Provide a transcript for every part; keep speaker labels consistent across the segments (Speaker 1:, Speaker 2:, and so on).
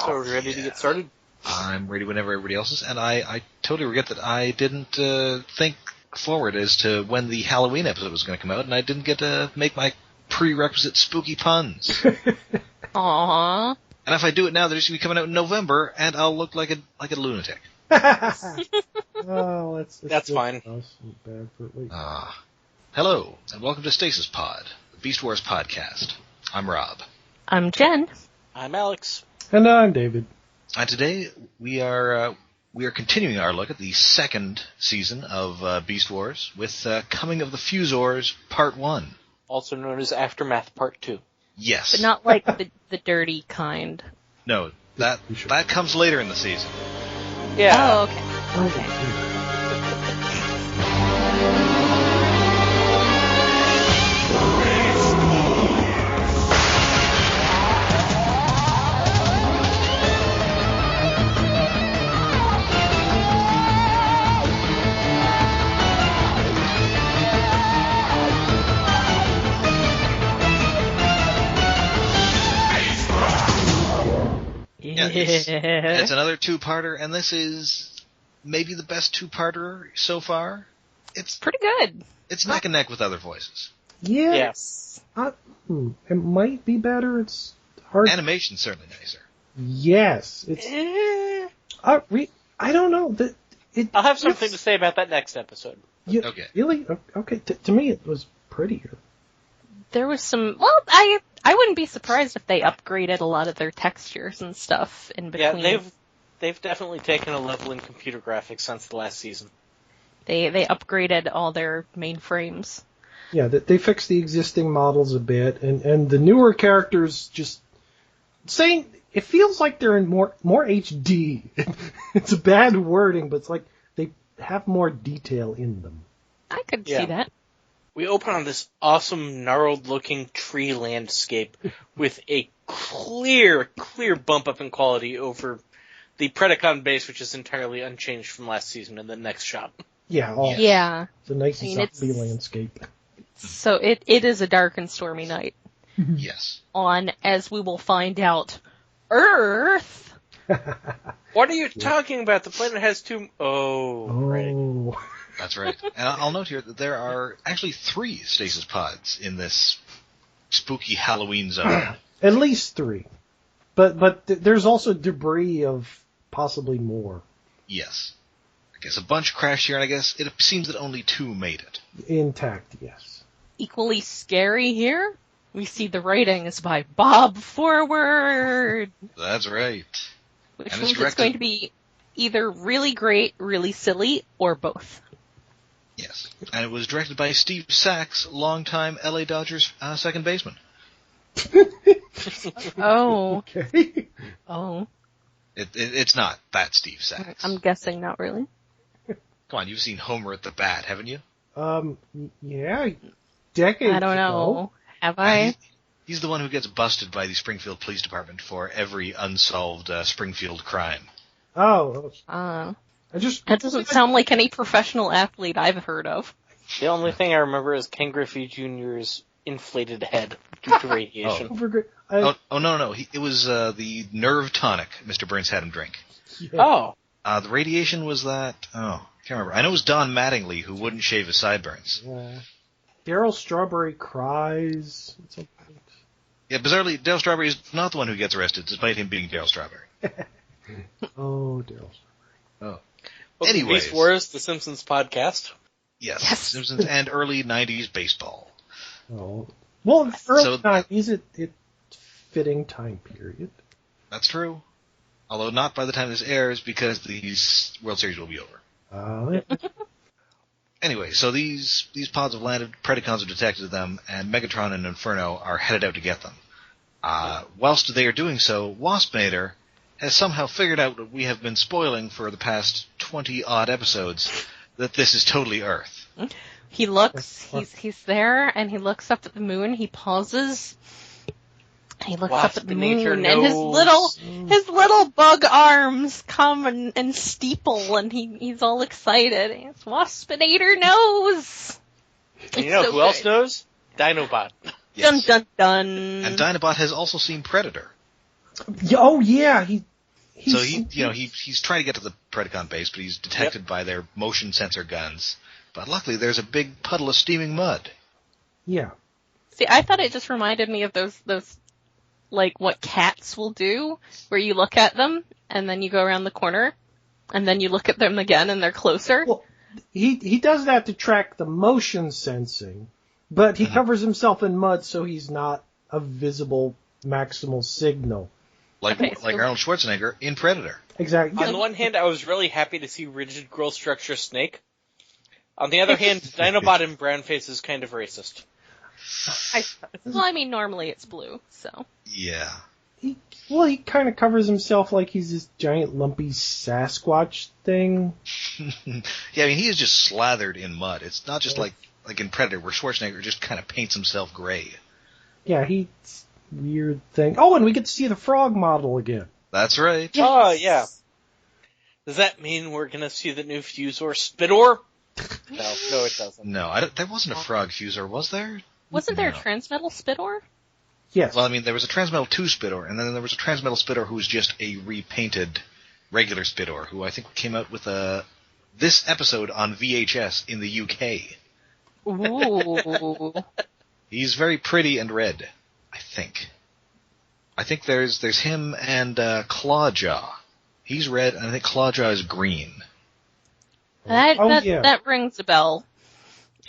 Speaker 1: So are we ready to get started?
Speaker 2: I'm ready whenever everybody else is, and I totally forget that I didn't think forward as to when the Halloween episode was going to come out, and I didn't get to make my prerequisite spooky puns.
Speaker 3: Aww.
Speaker 2: And if I do it now, they're just going to be coming out in November, and I'll look like a lunatic.
Speaker 4: Oh,
Speaker 1: that's fine.
Speaker 4: Bad for, wait.
Speaker 2: Hello, and welcome to Stasis Pod, the Beast Wars podcast. I'm Rob.
Speaker 3: I'm Jen.
Speaker 1: I'm Alex.
Speaker 4: And I'm David.
Speaker 2: And today we are continuing our look at the second season of Beast Wars with Coming of the Fuzors Part 1.
Speaker 1: Also known as Aftermath Part 2.
Speaker 2: Yes.
Speaker 3: But not like the dirty kind.
Speaker 2: No, that comes later in the season.
Speaker 1: Yeah.
Speaker 3: Oh, okay. Okay.
Speaker 2: Yeah, it's another two-parter, and this is maybe the best two-parter so far. It's
Speaker 3: pretty good.
Speaker 2: It's neck and neck with other voices.
Speaker 4: Yes. It might be better. It's hard.
Speaker 2: Animation's certainly nicer.
Speaker 4: Yes. It's. I don't know.
Speaker 1: I'll have something to say about that next episode.
Speaker 2: Okay.
Speaker 4: Really? Okay. To me, it was prettier.
Speaker 3: There was some. Well, I wouldn't be surprised if they upgraded a lot of their textures and stuff in between.
Speaker 1: Yeah, they've definitely taken a level in computer graphics since the last season.
Speaker 3: They upgraded all their mainframes.
Speaker 4: Yeah, they fixed the existing models a bit, and the newer characters just saying it feels like they're in more HD. It's a bad wording, but it's like they have more detail in them.
Speaker 3: I could see that.
Speaker 1: We open on this awesome, gnarled-looking tree landscape with a clear bump up in quality over the Predacon base, which is entirely unchanged from last season in the next shot.
Speaker 4: Yeah.
Speaker 3: Yeah.
Speaker 4: It's a nice zombie landscape.
Speaker 3: So it is a dark and stormy night.
Speaker 2: Yes.
Speaker 3: On, as we will find out, Earth.
Speaker 1: What are you talking about? The planet has two... right.
Speaker 2: That's right. And I'll note here that there are actually 3 stasis pods in this spooky Halloween zone.
Speaker 4: At least 3. But there's also debris of possibly more.
Speaker 2: Yes. I guess a bunch crashed here, and I guess it seems that only 2 made it.
Speaker 4: Intact, yes.
Speaker 3: Equally scary here, we see the writing is by Bob Forward.
Speaker 2: That's right.
Speaker 3: Which means it's going to be either really great, really silly, or both.
Speaker 2: Yes. And it was directed by Steve Sachs, longtime LA Dodgers second baseman.
Speaker 3: Oh.
Speaker 4: Okay.
Speaker 3: Oh.
Speaker 2: It's not that Steve Sachs.
Speaker 3: I'm guessing not really.
Speaker 2: Come on, you've seen Homer at the Bat, haven't you?
Speaker 4: Yeah. Decades
Speaker 3: I don't know.
Speaker 4: ago.
Speaker 3: Have I?
Speaker 2: He's the one who gets busted by the Springfield Police Department for every unsolved Springfield crime.
Speaker 4: Oh.
Speaker 3: That doesn't sound like any professional athlete I've heard of.
Speaker 1: The only thing I remember is Ken Griffey Jr.'s inflated head due to radiation.
Speaker 2: No. It was the nerve tonic Mr. Burns had him drink.
Speaker 1: Yeah.
Speaker 2: Oh. The radiation was that... Oh, can't remember. I know it was Don Mattingly who wouldn't shave his sideburns.
Speaker 4: Yeah. Daryl Strawberry cries.
Speaker 2: Yeah, bizarrely, Daryl Strawberry is not the one who gets arrested, despite him being Daryl Strawberry.
Speaker 4: Oh, Daryl Strawberry.
Speaker 2: Oh.
Speaker 1: Well,
Speaker 2: Anyways.
Speaker 1: Beast Wars, the Simpsons podcast.
Speaker 2: Yes. Simpsons and early 90s baseball.
Speaker 4: Oh. Well, early 90s, it's fitting time period.
Speaker 2: That's true. Although not by the time this airs, because these World Series will be over. Anyway, so these pods have landed, Predacons have detected them, and Megatron and Inferno are headed out to get them. Whilst they are doing so, Waspinator has somehow figured out what we have been spoiling for the past 20-odd episodes, that this is totally Earth.
Speaker 3: He looks, he's there, and he looks up at the moon, he pauses, he looks up at the moon, and his little bug arms come and steeple, and he's all excited. It's Waspinator knows!
Speaker 1: And you know who else knows? Dinobot.
Speaker 2: Yes.
Speaker 3: Dun dun dun.
Speaker 2: And Dinobot has also seen Predator.
Speaker 4: Oh yeah,
Speaker 2: he's trying to get to the Predacon base, but he's detected by their motion sensor guns. But luckily, there's a big puddle of steaming mud.
Speaker 4: Yeah.
Speaker 3: See, I thought it just reminded me of those like what cats will do, where you look at them and then you go around the corner, and then you look at them again and they're closer.
Speaker 4: Well, he does that to track the motion sensing, but he covers himself in mud so he's not a visible maximal signal.
Speaker 2: Like Arnold Schwarzenegger in Predator.
Speaker 4: Exactly.
Speaker 1: On the one hand, I was really happy to see rigid growth structure Snake. On the other hand, Dinobot in brownface is kind of racist.
Speaker 3: I mean, normally it's blue, so.
Speaker 2: Yeah.
Speaker 4: He kind of covers himself like he's this giant lumpy Sasquatch thing.
Speaker 2: Yeah, I mean, he is just slathered in mud. It's not just like in Predator, where Schwarzenegger just kind of paints himself gray.
Speaker 4: Yeah, he's weird thing. Oh, and we get to see the frog model again.
Speaker 2: That's right.
Speaker 3: Yes.
Speaker 1: Oh, yeah. Does that mean we're going to see the new Fuzor Spidor? No, it doesn't.
Speaker 2: No, there wasn't a frog Fuzor, was there?
Speaker 3: Wasn't there a Transmetal Spidor?
Speaker 4: Yes.
Speaker 2: Well, I mean, there was a Transmetal 2 Spidor, and then there was a Transmetal Spidor who was just a repainted regular Spidor, who I think came out with this episode on VHS in the UK.
Speaker 3: Ooh.
Speaker 2: He's very pretty and red, I think. I think there's him and Clawjaw. He's red, and I think Clawjaw is green.
Speaker 3: That rings a bell.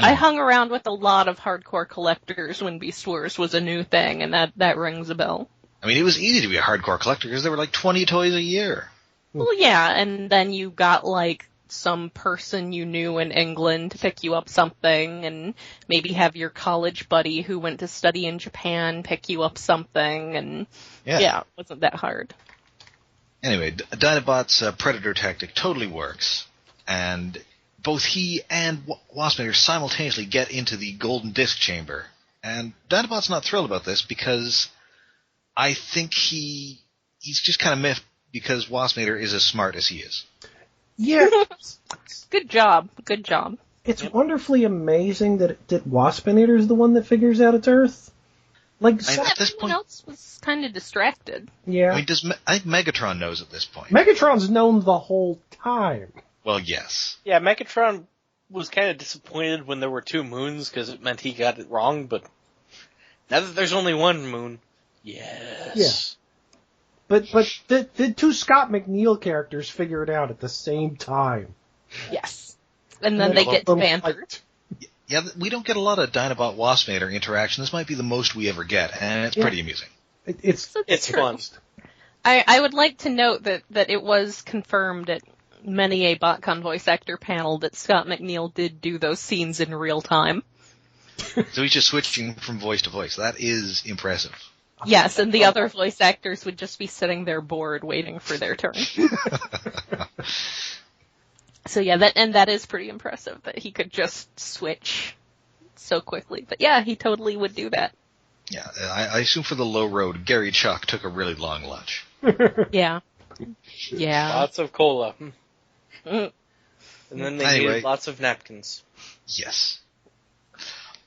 Speaker 3: I hung around with a lot of hardcore collectors when Beast Wars was a new thing, and that rings a bell.
Speaker 2: I mean, it was easy to be a hardcore collector because there were like 20 toys a year.
Speaker 3: Well, yeah, and then you got like some person you knew in England to pick you up something, and maybe have your college buddy who went to study in Japan pick you up something, and yeah it wasn't that hard.
Speaker 2: Anyway, Dinobot's Predator tactic totally works, and both he and Waspinator simultaneously get into the golden disc chamber, and Dinobot's not thrilled about this because I think he's just kind of miffed because Waspinator is as smart as he is.
Speaker 4: Yeah.
Speaker 3: Good job.
Speaker 4: It's wonderfully amazing that Waspinator is the one that figures out it's Earth. Like,
Speaker 2: at this point,
Speaker 3: everyone else was kind of distracted.
Speaker 4: Yeah.
Speaker 2: I mean, I think Megatron knows at this point.
Speaker 4: Megatron's known the whole time.
Speaker 2: Well, yes.
Speaker 1: Yeah, Megatron was kind of disappointed when there were two moons because it meant he got it wrong, but now that there's only one moon, yes.
Speaker 4: Yeah. But the two Scott McNeil characters figure it out at the same time.
Speaker 3: Yes. And then they get bantered.
Speaker 2: Yeah, we don't get a lot of Dinobot Waspinator interaction. This might be the most we ever get, and it's pretty amusing.
Speaker 4: It's
Speaker 1: fun.
Speaker 3: I would like to note that it was confirmed at many a BotCon voice actor panel that Scott McNeil did do those scenes in real time.
Speaker 2: So he's just switching from voice to voice. That is impressive.
Speaker 3: Yes, and the other voice actors would just be sitting there bored waiting for their turn. So yeah, that is pretty impressive that he could just switch so quickly. But yeah, he totally would do that.
Speaker 2: Yeah, I assume for the low road, Gary Chuck took a really long lunch.
Speaker 3: Yeah.
Speaker 1: Lots of cola. And then they needed lots of napkins.
Speaker 2: Yes.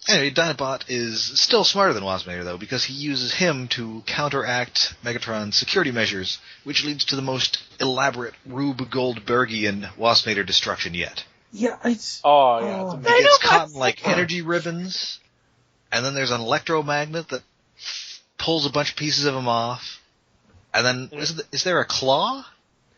Speaker 2: Anyway, Dinobot is still smarter than Waspinator, though, because he uses him to counteract Megatron's security measures, which leads to the most elaborate Rube Goldbergian Waspinator destruction yet.
Speaker 4: Yeah, it's...
Speaker 1: Oh, yeah.
Speaker 2: He gets caught in, like, energy ribbons, and then there's an electromagnet that pulls a bunch of pieces of him off, and then, is there a claw?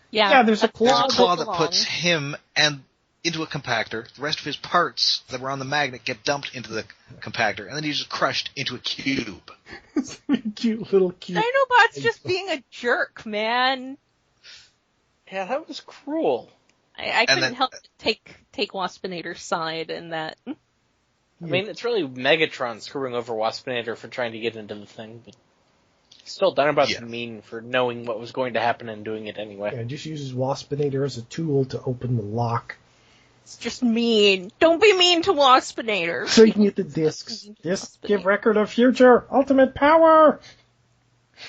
Speaker 3: Yeah,
Speaker 4: there's a claw.
Speaker 2: There's a claw that puts him and into a compactor. The rest of his parts that were on the magnet get dumped into the compactor, and then he's just crushed into a cube.
Speaker 4: It's a cute little cube.
Speaker 3: Dinobot's just being a jerk, man.
Speaker 1: Yeah, that was cruel.
Speaker 3: I couldn't help but take Waspinator's side in that.
Speaker 1: I mean, it's really Megatron screwing over Waspinator for trying to get into the thing, but still, Dinobot's mean for knowing what was going to happen and doing it anyway.
Speaker 4: Yeah, just uses Waspinator as a tool to open the lock.
Speaker 3: It's just mean. Don't be mean to Waspinator.
Speaker 4: So you can get the discs. Discs give record of future. Ultimate power!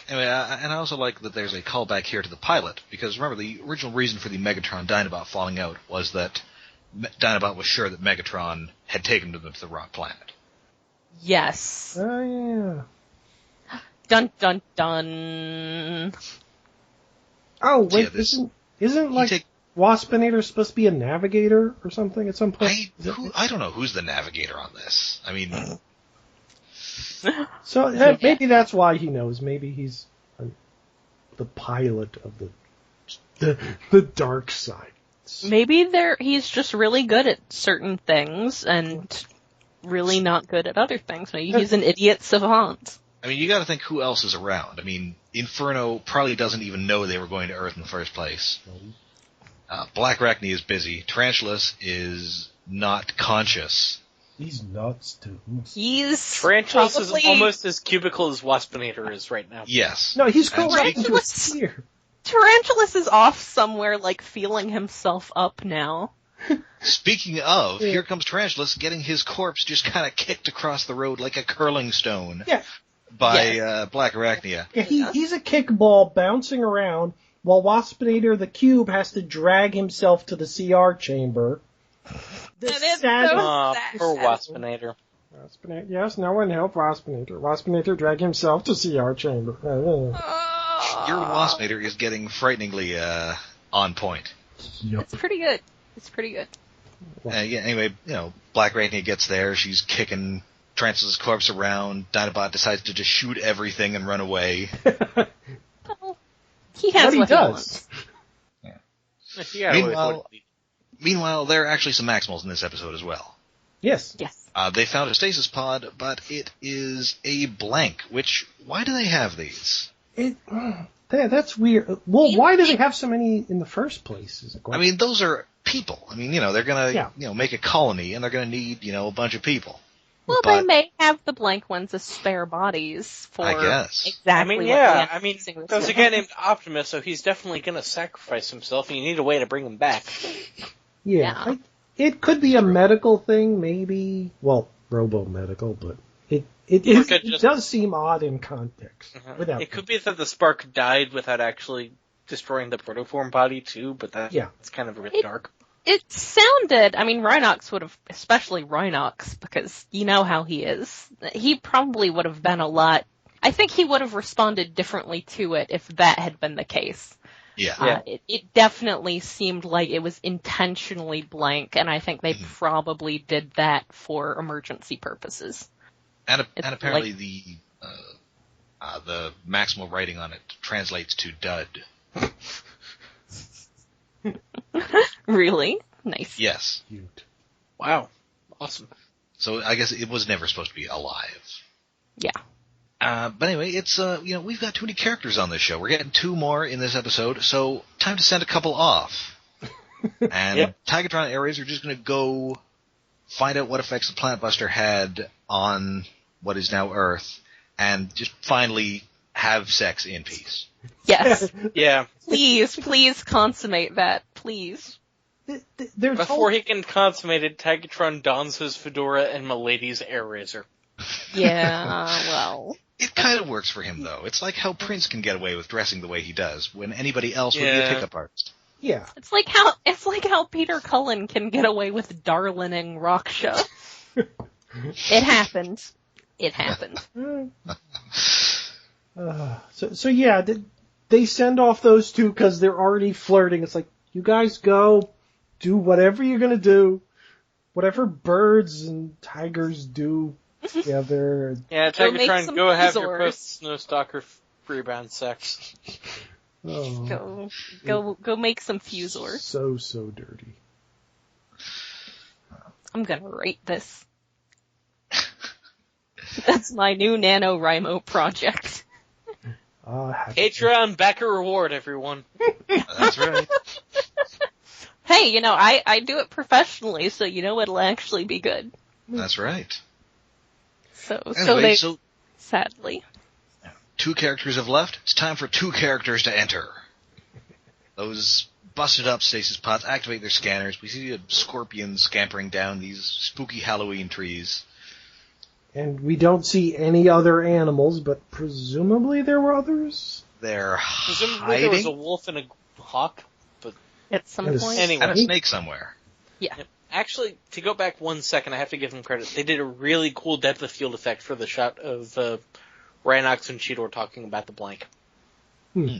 Speaker 2: Anyway, and I also like that there's a callback here to the pilot, because remember, the original reason for the Megatron-Dinobot falling out was that Dinobot was sure that Megatron had taken them to the wrong planet.
Speaker 3: Yes.
Speaker 4: Oh, yeah.
Speaker 3: Dun dun dun.
Speaker 4: Oh, wait, isn't like Waspinator supposed to be a navigator or something at some point?
Speaker 2: I don't know who's the navigator on this. I mean...
Speaker 4: So maybe that's why he knows. Maybe he's the pilot of the dark side.
Speaker 3: Maybe he's just really good at certain things and really not good at other things. Maybe he's an idiot savant.
Speaker 2: I mean, you gotta think who else is around. I mean, Inferno probably doesn't even know they were going to Earth in the first place. Black Arachne is busy. Tarantulas is not conscious.
Speaker 4: He's nuts, too.
Speaker 1: Tarantulas is almost as cubical as Waspinator is right now.
Speaker 2: Yes.
Speaker 4: No, he's correct into a sphere.
Speaker 3: Tarantulas is off somewhere, like, feeling himself up now.
Speaker 2: Speaking of, here comes Tarantulas getting his corpse just kind of kicked across the road like a curling stone by Black Arachnia.
Speaker 4: Yeah, he's a kickball bouncing around while Waspinator the Cube has to drag himself to the CR chamber.
Speaker 3: Poor
Speaker 1: Waspinator.
Speaker 4: Yes, no one help Waspinator. Waspinator drag himself to CR chamber.
Speaker 2: Your Waspinator is getting frighteningly on point.
Speaker 4: Yep.
Speaker 3: It's pretty good.
Speaker 2: Anyway, Black Arachnia gets there. She's kicking Tarantulas' corpse around. Dinobot decides to just shoot everything and run away.
Speaker 3: He has what he does.
Speaker 2: Meanwhile, there are actually some Maximals in this episode as well.
Speaker 4: Yes.
Speaker 2: They found a stasis pod, but it is a blank, why do they have these?
Speaker 4: That's weird. Well, why do they have so many in the first place?
Speaker 2: I mean, those are people. I mean, they're gonna, make a colony, and they're gonna need, a bunch of people.
Speaker 3: Well, they may have the blank ones as spare bodies for,
Speaker 2: I guess.
Speaker 3: Exactly.
Speaker 1: There's a guy named Optimus, so he's definitely gonna sacrifice himself, and you need a way to bring him back.
Speaker 4: Yeah. It could be a medical thing, maybe. Well, robo-medical, but it does seem odd in context.
Speaker 1: It could be that the spark died without actually destroying the protoform body, too, but that's kind of really dark.
Speaker 3: It sounded, Rhinox would have, especially Rhinox, because you know how he is. He probably would have been I think he would have responded differently to it if that had been the case.
Speaker 2: Yeah.
Speaker 3: It definitely seemed like it was intentionally blank, and I think they probably did that for emergency purposes.
Speaker 2: And apparently the maximal writing on it translates to dud.
Speaker 3: Really? Nice.
Speaker 2: Yes.
Speaker 4: Cute.
Speaker 1: Wow. Awesome.
Speaker 2: So I guess it was never supposed to be alive.
Speaker 3: Yeah.
Speaker 2: But anyway, it's, we've got too many characters on this show. We're getting 2 more in this episode, so time to send a couple off. And Tigatron and Ares are just going to go find out what effects the Planet Buster had on what is now Earth, and just finally have sex in peace.
Speaker 3: Yes.
Speaker 1: Yeah.
Speaker 3: Please consummate that, please.
Speaker 1: Before he can consummate it, Tigatron dons his fedora and Milady's air razor.
Speaker 3: Yeah, well.
Speaker 2: It kind of works for him, though. It's like how Prince can get away with dressing the way he does, when anybody else would be a pickup artist.
Speaker 4: Yeah.
Speaker 3: It's like how Peter Cullen can get away with darlining Raksha. It happened.
Speaker 4: So they send off those two because they're already flirting. It's like, you guys go, do whatever you're gonna do, whatever birds and tigers do together.
Speaker 1: Yeah, Tigatron, go have your post-Snowstalker rebound sex.
Speaker 4: Oh.
Speaker 3: Go make some Fuzors.
Speaker 4: So dirty.
Speaker 3: I'm gonna rate this. That's my new NaNoWriMo project.
Speaker 1: Patreon backer reward, everyone.
Speaker 2: That's right.
Speaker 3: Hey, I do it professionally, so it'll actually be good.
Speaker 2: That's right.
Speaker 3: Anyway, sadly.
Speaker 2: 2 characters have left. It's time for 2 characters to enter. Those busted up stasis pods activate their scanners. We see a scorpion scampering down these spooky Halloween trees.
Speaker 4: And we don't see any other animals, but presumably there were others?
Speaker 2: They're
Speaker 1: presumably
Speaker 2: hiding?
Speaker 1: There was a wolf and a hawk, but
Speaker 3: at some point.
Speaker 1: Anyway.
Speaker 2: And a snake somewhere.
Speaker 3: Yeah.
Speaker 1: Actually, to go back 1 second, I have to give them credit. They did a really cool depth of field effect for the shot of Rhinox and Cheetor talking about the blank.
Speaker 4: Yeah,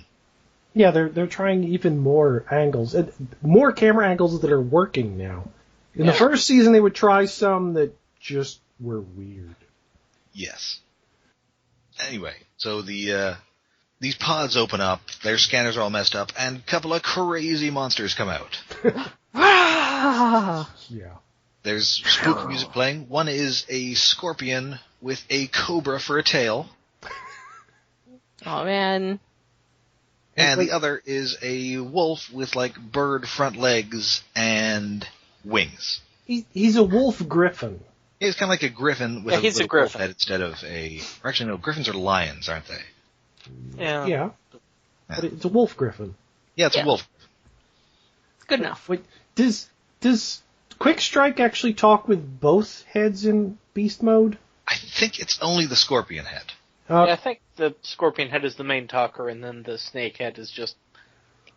Speaker 4: Yeah, they're trying even more angles, more camera angles that are working now. In the first season, they would try some that just were weird.
Speaker 2: Yes. Anyway, so these pods open up, their scanners are all messed up, and a couple of crazy monsters come out.
Speaker 4: Yeah.
Speaker 2: There's spooky music playing. One is a scorpion with a cobra for a tail.
Speaker 3: Oh, man.
Speaker 2: And the other is a wolf with, like, bird front legs and wings.
Speaker 4: He's a wolf griffin.
Speaker 2: He's kind of like a griffin with a little wolf head instead of a... Or actually, no, griffins are lions, aren't they?
Speaker 4: Yeah. But it's a wolf griffin.
Speaker 2: Yeah, it's a wolf.
Speaker 3: Good enough.
Speaker 4: Wait, does Quick Strike actually talk with both heads in beast mode?
Speaker 2: I think it's only the scorpion head.
Speaker 1: Yeah, I think the scorpion head is the main talker, and then the snake head is just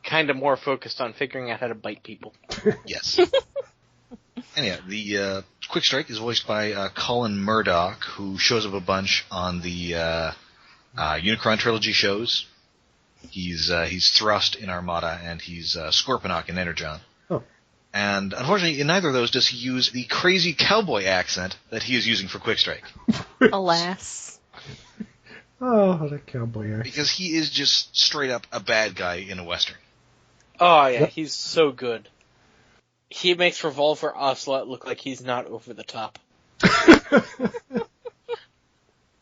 Speaker 1: kind of more focused on figuring out how to bite people.
Speaker 2: Yes. Anyhow, the Quick Strike is voiced by Colin Murdoch, who shows up a bunch on the Unicron trilogy shows. He's Thrust in Armada, and he's Scorponok in Energon.
Speaker 4: Oh.
Speaker 2: And unfortunately, in neither of those does he use the crazy cowboy accent that he is using for Quick Strike.
Speaker 3: Alas.
Speaker 4: Oh, that cowboy accent.
Speaker 2: Because he is just straight up a bad guy in a Western.
Speaker 1: Oh, yeah, he's so good. He makes Revolver Ocelot look like he's not over the top.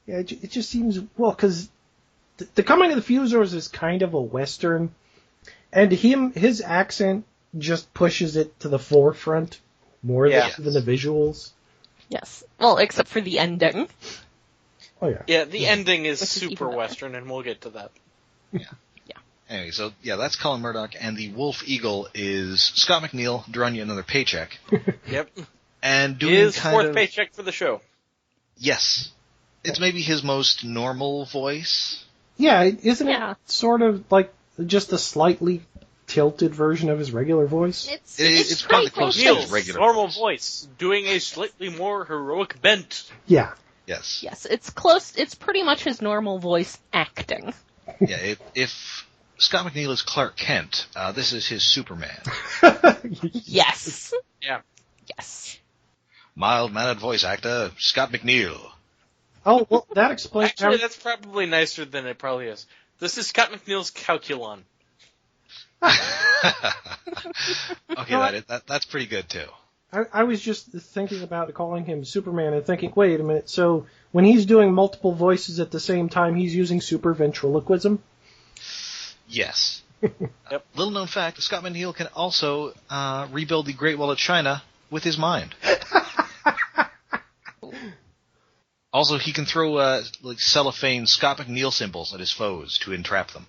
Speaker 4: Yeah, it just seems... Well, because the Coming of the Fuzors is kind of a Western, and his accent just pushes it to the forefront more than the visuals.
Speaker 3: Yes. Well, except for the ending.
Speaker 4: Oh, yeah.
Speaker 1: Yeah, the ending is super Western, and we'll get to that.
Speaker 2: Yeah. Anyway, so, that's Colin Murdoch, and the Wolf Eagle is Scott McNeil, drawing you another paycheck.
Speaker 1: Yep.
Speaker 2: And doing
Speaker 1: his
Speaker 2: kind
Speaker 1: fourth
Speaker 2: of...
Speaker 1: paycheck for the show.
Speaker 2: Yes. It's maybe his most normal voice.
Speaker 4: Yeah, isn't it sort of like just a slightly tilted version of his regular voice?
Speaker 2: It's probably close to his regular
Speaker 1: normal voice, doing a slightly more heroic bent.
Speaker 4: Yeah.
Speaker 2: Yes.
Speaker 3: Yes, it's close. It's pretty much his normal voice acting.
Speaker 2: Yeah, if Scott McNeil is Clark Kent, this is his Superman.
Speaker 3: Yes.
Speaker 1: Yeah.
Speaker 3: Yes.
Speaker 2: Mild-mannered voice actor, Scott McNeil.
Speaker 4: Oh, well, that explains...
Speaker 1: Actually, that's probably nicer than it probably is. This is Scott McNeil's Calculon.
Speaker 2: Okay, that's pretty good, too.
Speaker 4: I was just thinking about calling him Superman and thinking, wait a minute, so when he's doing multiple voices at the same time, he's using super ventriloquism?
Speaker 2: Yes.
Speaker 1: Yep.
Speaker 2: Little known fact, Scott McNeil can also rebuild the Great Wall of China with his mind. Also, he can throw like cellophane Scott McNeil symbols at his foes to entrap them.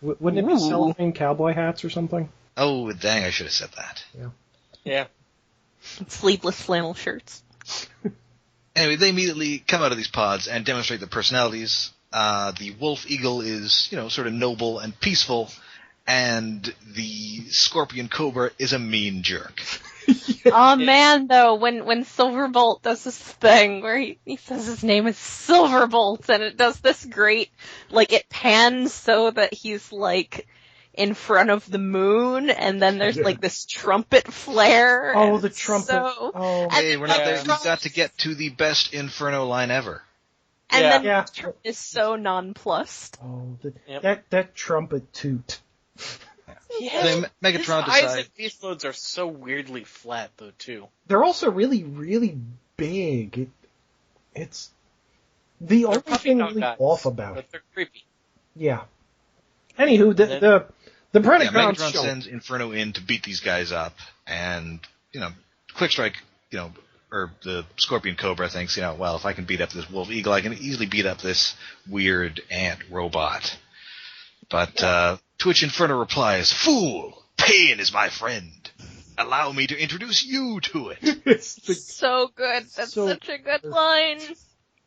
Speaker 4: Wouldn't it be cellophane cowboy hats or something?
Speaker 2: Oh, dang, I should have said that.
Speaker 1: Yeah.
Speaker 3: Sleeveless flannel shirts.
Speaker 2: Anyway, they immediately come out of these pods and demonstrate their personalities. The Wolf Eagle is, sort of noble and peaceful, and the Scorpion Cobra is a mean jerk.
Speaker 3: Oh man, though, when Silverbolt does this thing where he says his name is Silverbolt, and it does this great, like, it pans so that he's, like, in front of the moon, and then there's, like, this trumpet flare.
Speaker 4: Oh, the trumpet.
Speaker 2: Hey, we're not there. We've got to get to the best Inferno line ever.
Speaker 3: And then the trumpet is so nonplussed.
Speaker 4: Oh, that trumpet toot.
Speaker 1: Yeah.
Speaker 2: Then Megatron
Speaker 1: His eyes
Speaker 2: decides...
Speaker 1: in beast modes are so weirdly flat, though, too.
Speaker 4: They're also really, really big. It's the only thing really off about it.
Speaker 1: But they're creepy.
Speaker 4: Yeah. Anywho, the Predacon
Speaker 2: Megatron sends Inferno in to beat these guys up, and, Quick Strike, or the Scorpion Cobra thinks, well, if I can beat up this Wolf Eagle, I can easily beat up this weird ant robot. But, to which Inferno replies, "Fool! Pain is my friend. Allow me to introduce you to it."
Speaker 3: So good. That's such a good line.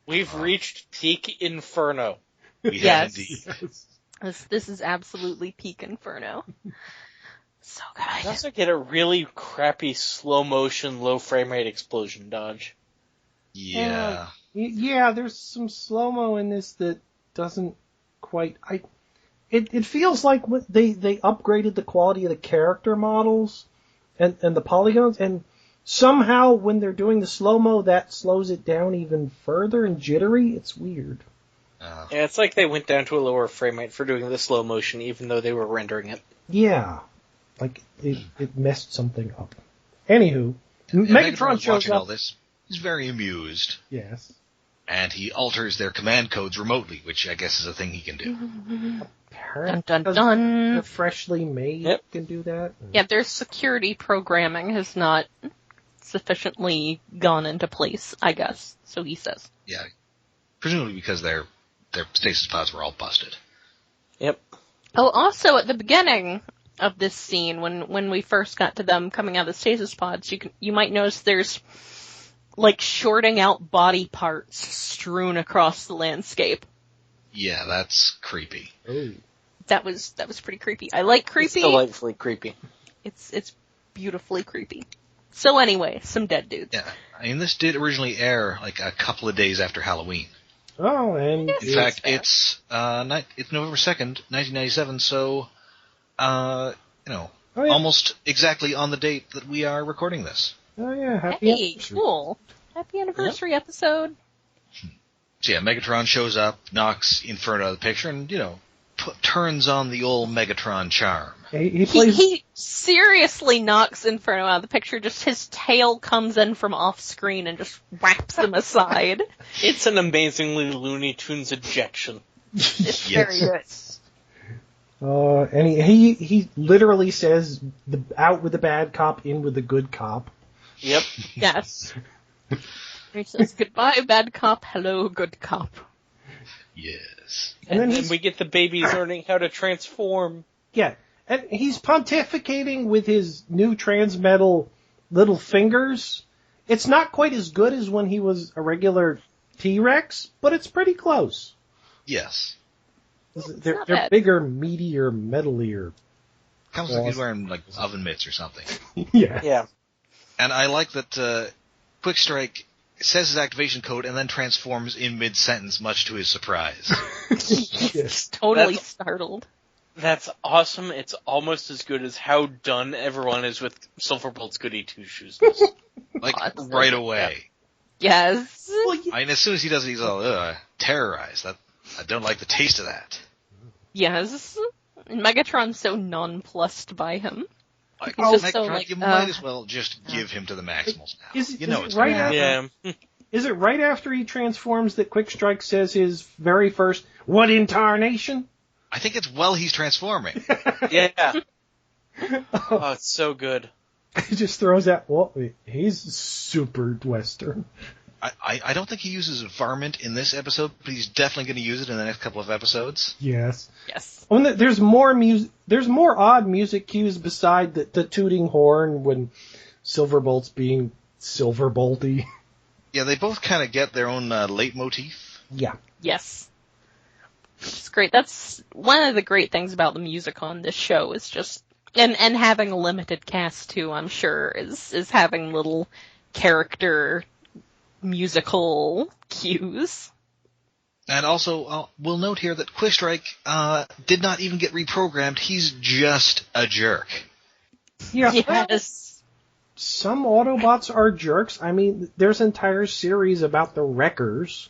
Speaker 1: We've reached peak Inferno.
Speaker 2: We have indeed.
Speaker 3: This is absolutely peak Inferno. So good.
Speaker 1: You also get a really crappy slow motion, low frame rate explosion dodge.
Speaker 2: Yeah.
Speaker 4: Yeah, there's some slow-mo in this that doesn't quite... it feels like they upgraded the quality of the character models and the polygons, and somehow when they're doing the slow-mo, that slows it down even further and jittery. It's weird.
Speaker 1: Yeah, it's like they went down to a lower frame rate for doing the slow motion, even though they were rendering it.
Speaker 4: Yeah. Like, it messed something up. Anywho, Megatron shows up.
Speaker 2: All this. He's very amused.
Speaker 4: Yes.
Speaker 2: And he alters their command codes remotely, which I guess is a thing he can do.
Speaker 3: Dun, dun, dun.
Speaker 4: They're freshly made can do that.
Speaker 3: Yeah, their security programming has not sufficiently gone into place, I guess. So he says.
Speaker 2: Yeah. Presumably because their stasis pods were all busted.
Speaker 1: Yep.
Speaker 3: Oh, also at the beginning of this scene, when we first got to them coming out of the stasis pods, you might notice there's like shorting out body parts strewn across the landscape.
Speaker 2: Yeah, that's creepy.
Speaker 4: Ooh.
Speaker 3: That was pretty creepy. I like creepy.
Speaker 1: It's delightfully creepy.
Speaker 3: It's beautifully creepy. So anyway, some dead dudes.
Speaker 2: Yeah. I mean, this did originally air like a couple of days after Halloween.
Speaker 4: Oh, and
Speaker 2: in fact, it's November 2nd, 1997, so, almost exactly on the date that we are recording this.
Speaker 4: Oh yeah, happy anniversary.
Speaker 3: Cool. Happy anniversary episode.
Speaker 2: So yeah, Megatron shows up, knocks Inferno out of the picture, and, turns on the old Megatron charm.
Speaker 3: He seriously knocks Inferno out of the picture, just his tail comes in from off screen and just whaps him aside.
Speaker 1: It's an amazingly Looney Tunes ejection.
Speaker 3: It's very good.
Speaker 4: And he literally says, out with the bad cop, in with the good cop.
Speaker 1: Yep.
Speaker 3: Yes. He says, goodbye, bad cop, hello, good cop.
Speaker 2: Yes.
Speaker 1: And then we get the babies learning how to transform.
Speaker 4: Yeah. And he's pontificating with his new transmetal little fingers. It's not quite as good as when he was a regular T-Rex, but it's pretty close.
Speaker 2: Yes.
Speaker 4: They're bigger, meatier, metalier.
Speaker 2: Comes like he's wearing, like, oven mitts or something.
Speaker 4: Yeah.
Speaker 1: Yeah.
Speaker 2: And I like that Quick Strike says his activation code and then transforms in mid-sentence, much to his surprise.
Speaker 4: Yes.
Speaker 3: Totally startled.
Speaker 1: That's awesome. It's almost as good as how done everyone is with Silverbolt's Goody Two-Shoes.
Speaker 2: Like, right away.
Speaker 3: Yes.
Speaker 2: I mean, as soon as he does it, he's all, terrorized. I don't like the taste of that.
Speaker 3: Yes. And Megatron's so nonplussed by him.
Speaker 2: Like,
Speaker 3: Megatron,
Speaker 2: you might as well just give him to the Maximals now.
Speaker 4: It's right after, Is it right after he transforms that Quick Strike says his very first, "What in tarnation?"
Speaker 2: I think it's while he's transforming.
Speaker 1: Yeah. Oh, it's so good.
Speaker 4: He just throws out, he's super Western.
Speaker 2: I don't think he uses varmint in this episode, but he's definitely going to use it in the next couple of episodes.
Speaker 4: Yes.
Speaker 3: Yes.
Speaker 4: There's more music. There's more odd music cues beside the tooting horn when Silverbolt's being Silverbolty.
Speaker 2: Yeah, they both kind of get their own leitmotif.
Speaker 4: Yeah.
Speaker 3: Yes. It's great. That's one of the great things about the music on this show is just, and having a limited cast too, I'm sure, is having little character musical cues.
Speaker 2: And also, we'll note here that Quick Strike did not even get reprogrammed. He's just a jerk.
Speaker 4: Yeah.
Speaker 3: Yes.
Speaker 4: Some Autobots are jerks. I mean, there's an entire series about the Wreckers.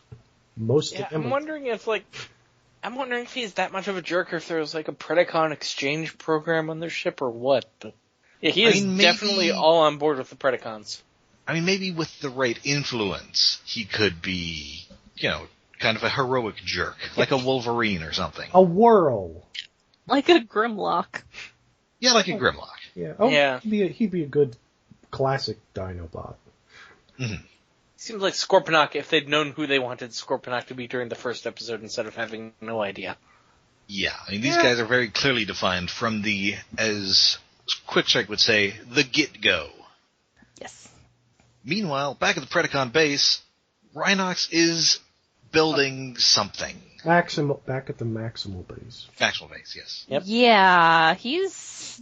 Speaker 4: Most of them.
Speaker 1: I'm wondering if he's that much of a jerk, or if there's like a Predacon exchange program on their ship or what. But yeah, he is definitely all on board with the Predacons.
Speaker 2: I mean, maybe with the right influence, he could be, kind of a heroic jerk, like a Wolverine or something.
Speaker 4: A whirl.
Speaker 3: Like a Grimlock.
Speaker 2: Yeah, like a Grimlock.
Speaker 4: Yeah. Oh,
Speaker 1: yeah.
Speaker 4: He'd be a good classic Dinobot.
Speaker 2: Mm-hmm.
Speaker 1: Seems like Scorponok, if they'd known who they wanted Scorponok to be during the first episode instead of having no idea.
Speaker 2: Yeah, I mean, these guys are very clearly defined from the, as Quick Strike would say, the get-go.
Speaker 3: Yes.
Speaker 2: Meanwhile, back at the Predacon base, Rhinox is building something.
Speaker 4: Back at the Maximal base.
Speaker 2: Maximal base, yes.
Speaker 1: Yep.
Speaker 3: Yeah, he's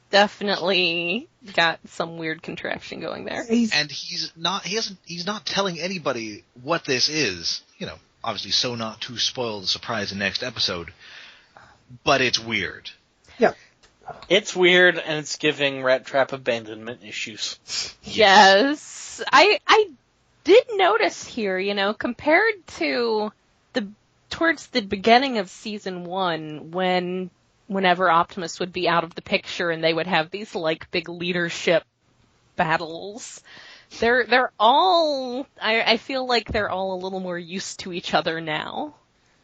Speaker 3: definitely got some weird contraption going there.
Speaker 2: And he's not telling anybody what this is, obviously so not to spoil the surprise in next episode. but it's weird.
Speaker 4: Yeah.
Speaker 1: It's weird, and it's giving Rat Trap abandonment issues.
Speaker 3: Yes. I did notice here, compared to towards the beginning of season 1, whenever Optimus would be out of the picture and they would have these, big leadership battles, they're all, I feel like they're all a little more used to each other now.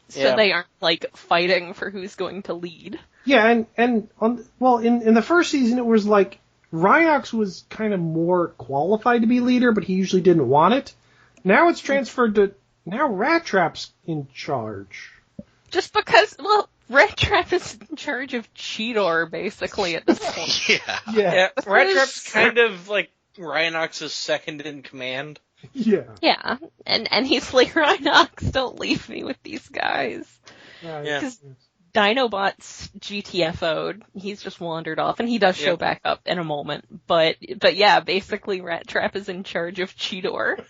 Speaker 3: So they aren't, fighting for who's going to lead.
Speaker 4: Yeah, in the first season it was Rhinox was kind of more qualified to be leader, but he usually didn't want it. Now it's transferred to, now Rat Trap's in charge.
Speaker 3: Just because, Rat Trap is in charge of Cheetor, basically, at this point.
Speaker 1: Yeah. Rat Trap's kind of like Rhinox's second in command.
Speaker 4: Yeah.
Speaker 3: Yeah, and he's like, Rhinox, don't leave me with these guys. Because Dinobot's GTFO'd. He's just wandered off, and he does show back up in a moment. But yeah, basically Rat Trap is in charge of Cheetor.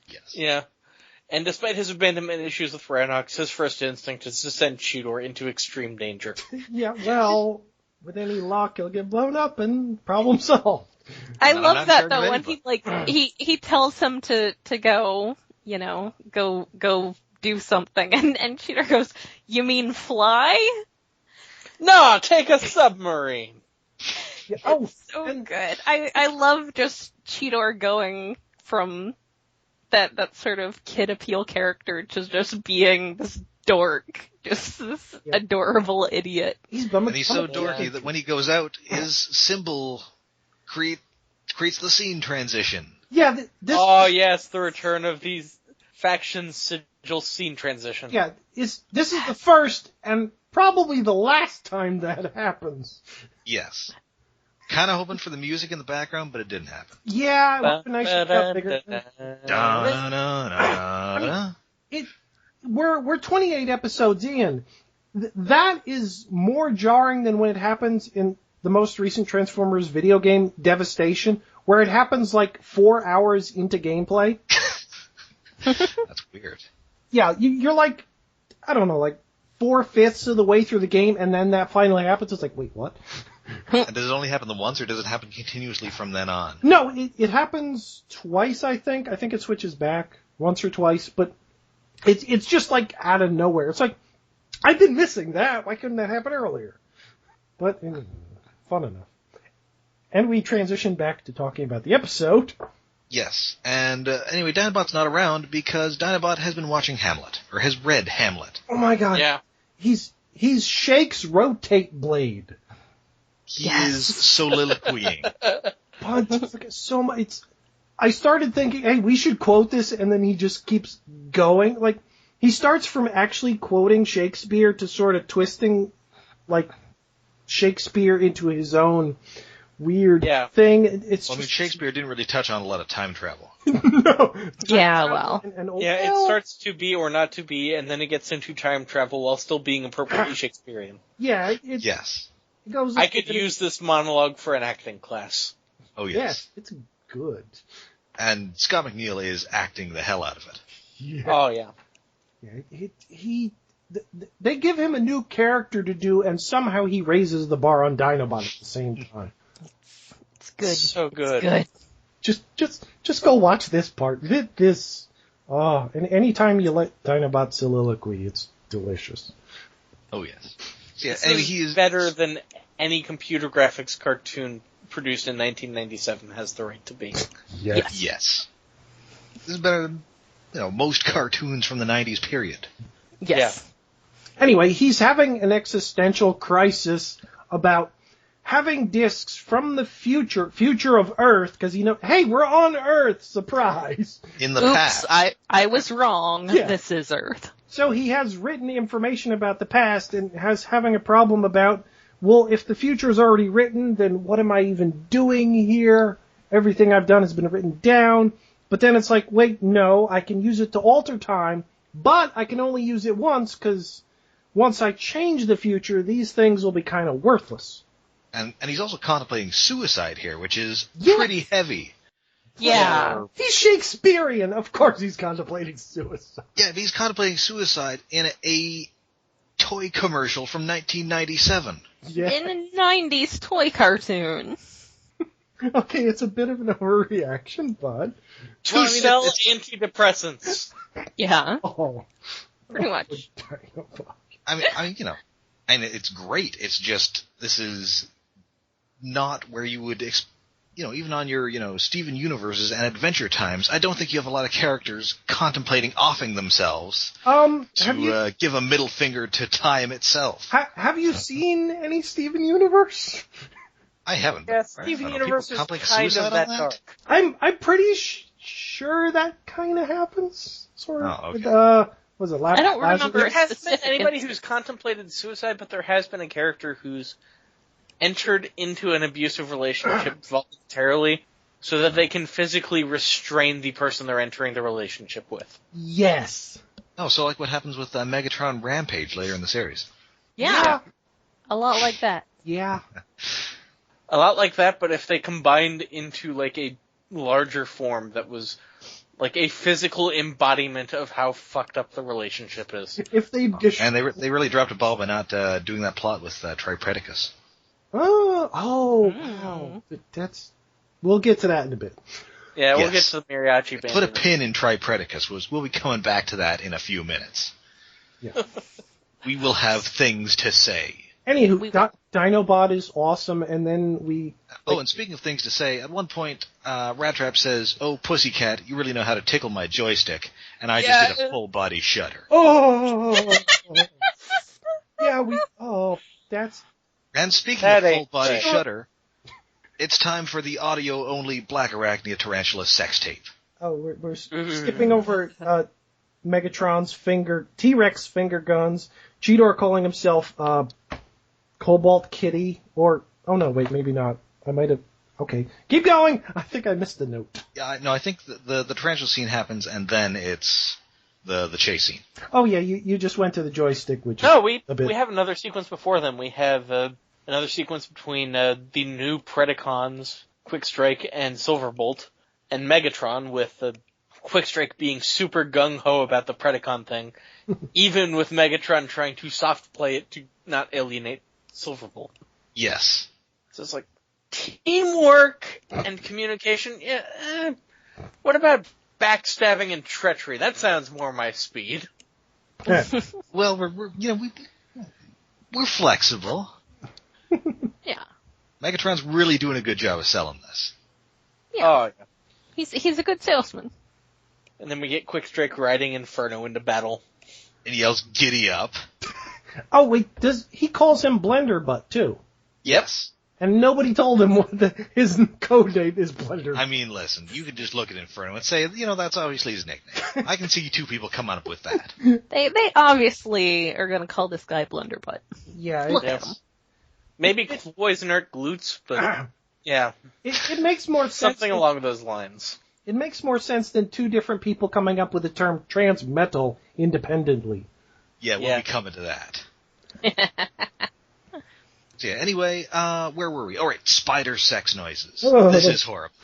Speaker 2: Yes.
Speaker 1: Yeah. And despite his abandonment issues with Rhinox, his first instinct is to send Cheetor into extreme danger.
Speaker 4: Yeah, well, with any luck, he'll get blown up and problem solved.
Speaker 3: I love that though, when he tells him to go, go do something, and Cheetor goes, "You mean fly?"
Speaker 1: No, take a submarine.
Speaker 4: Yeah,
Speaker 3: so good. I love just Cheetor going from that sort of kid appeal character to just being this dork, just this adorable idiot.
Speaker 2: And he's so dorky that when he goes out, his symbol creates the scene transition.
Speaker 4: Yeah.
Speaker 1: Yes, the return of these faction sigil scene transition.
Speaker 4: Yeah, this is the first and probably the last time that happens.
Speaker 2: Yes. Kind of hoping for the music in the background, but it didn't happen.
Speaker 4: Yeah, it would have been nice to cut bigger. We're 28 episodes in. That is more jarring than when it happens in the most recent Transformers video game, Devastation, where it happens 4 hours into gameplay.
Speaker 2: That's weird.
Speaker 4: Yeah, you're I don't know, 4/5 of the way through the game, and then that finally happens. It's wait, what?
Speaker 2: And does it only happen the once, or does it happen continuously from then on?
Speaker 4: No, it happens twice, I think. I think it switches back once or twice, but it's just out of nowhere. It's I've been missing that. Why couldn't that happen earlier? But fun enough. And we transition back to talking about the episode.
Speaker 2: Yes, and anyway, Dinobot's not around because Dinobot has been watching Hamlet, or has read Hamlet.
Speaker 4: Oh my god.
Speaker 1: Yeah.
Speaker 4: He's Shake's rotate blade.
Speaker 2: He is soliloquying.
Speaker 4: But so much. I started thinking, hey, we should quote this, and then he just keeps going. He starts from actually quoting Shakespeare to sort of twisting, Shakespeare into his own weird thing. It's
Speaker 2: Shakespeare didn't really touch on a lot of time travel.
Speaker 4: No.
Speaker 3: Yeah, well.
Speaker 1: It starts to be or not to be, and then it gets into time travel while still being appropriately Shakespearean.
Speaker 4: Yeah.
Speaker 2: Yes.
Speaker 1: I could use this monologue for an acting class.
Speaker 2: Oh, yes.
Speaker 4: Yes, it's good.
Speaker 2: And Scott McNeil is acting the hell out of it.
Speaker 4: Yeah.
Speaker 1: Oh, yeah.
Speaker 4: Yeah, they give him a new character to do, and somehow he raises the bar on Dinobot at the same time.
Speaker 3: It's good.
Speaker 1: So good.
Speaker 3: It's good.
Speaker 4: Just go watch this part. And anytime you let Dinobot soliloquy, it's delicious.
Speaker 2: Oh, yes. Yeah,
Speaker 1: This
Speaker 2: anyway,
Speaker 1: is
Speaker 2: he is
Speaker 1: better than any computer graphics cartoon produced in 1997 has the right to be.
Speaker 2: Yes. This is better than, most cartoons from the 90s period.
Speaker 3: Yes.
Speaker 1: Yeah.
Speaker 4: Anyway, he's having an existential crisis about having discs from the future of Earth, because hey, we're on Earth, surprise.
Speaker 2: In the past.
Speaker 3: I was wrong.
Speaker 4: Yeah.
Speaker 3: This is Earth.
Speaker 4: So he has written information about the past and having a problem about, well, if the future is already written, then what am I even doing here? Everything I've done has been written down. But then it's wait, no, I can use it to alter time, but I can only use it once, because once I change the future, these things will be kind of worthless.
Speaker 2: And he's also contemplating suicide here, which is pretty heavy.
Speaker 3: Yeah.
Speaker 4: He's Shakespearean. Of course he's contemplating suicide.
Speaker 2: Yeah, he's contemplating suicide in a toy commercial from 1997.
Speaker 4: Yeah.
Speaker 3: In a 90s toy cartoon.
Speaker 4: Okay, it's a bit of an overreaction, but...
Speaker 1: To sell antidepressants.
Speaker 3: Yeah,
Speaker 4: Oh.
Speaker 3: pretty much.
Speaker 2: I mean, you know, and it's great. It's just, this is not where you would, even on your, Steven Universes and Adventure Times, I don't think you have a lot of characters contemplating offing themselves to give a middle finger to time itself.
Speaker 4: Have you seen any Steven Universe?
Speaker 2: I haven't.
Speaker 1: Yeah, Steven Universe is kind of that dark.
Speaker 4: I'm pretty sure that kind of happens. Sort of.
Speaker 2: Oh, okay.
Speaker 4: Was it
Speaker 3: I don't remember.
Speaker 1: There hasn't been
Speaker 3: specific
Speaker 1: anybody
Speaker 3: instance.
Speaker 1: who's contemplated suicide, but there has been a character who's entered into an abusive relationship voluntarily so that they can physically restrain the person they're entering the relationship with.
Speaker 4: Yes.
Speaker 2: Oh, so like what happens with Megatron Rampage later in the series.
Speaker 3: Yeah, a lot like that.
Speaker 4: Yeah.
Speaker 1: A lot like that, but if they combined into like a larger form that was like a physical embodiment of how fucked up the relationship is.
Speaker 4: If they
Speaker 2: And they really dropped a ball by not doing that plot with Tripredicus.
Speaker 4: Wow. That's. We'll get to that in a bit.
Speaker 1: Yeah, we'll get to the mariachi band.
Speaker 2: Put a pin in Tripredicus. We'll be coming back to that in a few minutes.
Speaker 4: Yeah.
Speaker 2: We will have things to say.
Speaker 4: Anywho, Dinobot is awesome, and then we...
Speaker 2: Oh, and speaking of things to say, at one point, Rat Trap says, "Oh, Pussycat, you really know how to tickle my joystick," and I just did a full-body shudder.
Speaker 4: Oh! Yeah, that's...
Speaker 2: And speaking of full-body shudder, it's time for the audio-only Black Arachnia Tarantula sex tape.
Speaker 4: Oh, we're skipping over Megatron's T-Rex finger guns, Cheetor calling himself Cobalt Kitty, or... Oh no, wait, maybe not. I might have... Okay, keep going! I think I missed the note.
Speaker 2: Yeah, no, I think the tarantula scene happens, and then it's the chase scene.
Speaker 4: Oh yeah, you just went to the joystick, which
Speaker 1: No,
Speaker 4: is a bit...
Speaker 1: we have another sequence before them. We have another sequence between the new Predacons, Quickstrike and Silverbolt, and Megatron, with Quickstrike being super gung-ho about the Predacon thing, even with Megatron trying to soft play it to not alienate Silverbolt.
Speaker 2: Yes.
Speaker 1: So it's like, teamwork and communication, yeah, what about backstabbing and treachery? That sounds more my speed.
Speaker 2: Well, we're flexible.
Speaker 3: Yeah.
Speaker 2: Megatron's really doing a good job of selling this.
Speaker 3: Yeah.
Speaker 1: Oh, yeah.
Speaker 3: He's a good salesman.
Speaker 1: And then we get Quickstrike riding Inferno into battle.
Speaker 2: And he yells, "Giddy up."
Speaker 4: Oh wait, he calls him Blenderbutt too?
Speaker 2: Yes.
Speaker 4: And nobody told him his code name is Blender.
Speaker 2: I mean, listen, you could just look at Inferno and say, that's obviously his nickname. I can see two people come up with that.
Speaker 3: They obviously are gonna call this guy Blunderbutt.
Speaker 4: Yeah.
Speaker 3: Look at him.
Speaker 1: Maybe Poisonert Glutes, but yeah.
Speaker 4: It makes more sense.
Speaker 1: Something along those lines.
Speaker 4: It makes more sense than two different people coming up with the term transmetal independently.
Speaker 2: Yeah, we'll be coming to that. So yeah, anyway, where were we? All right, spider sex noises. This is horrible.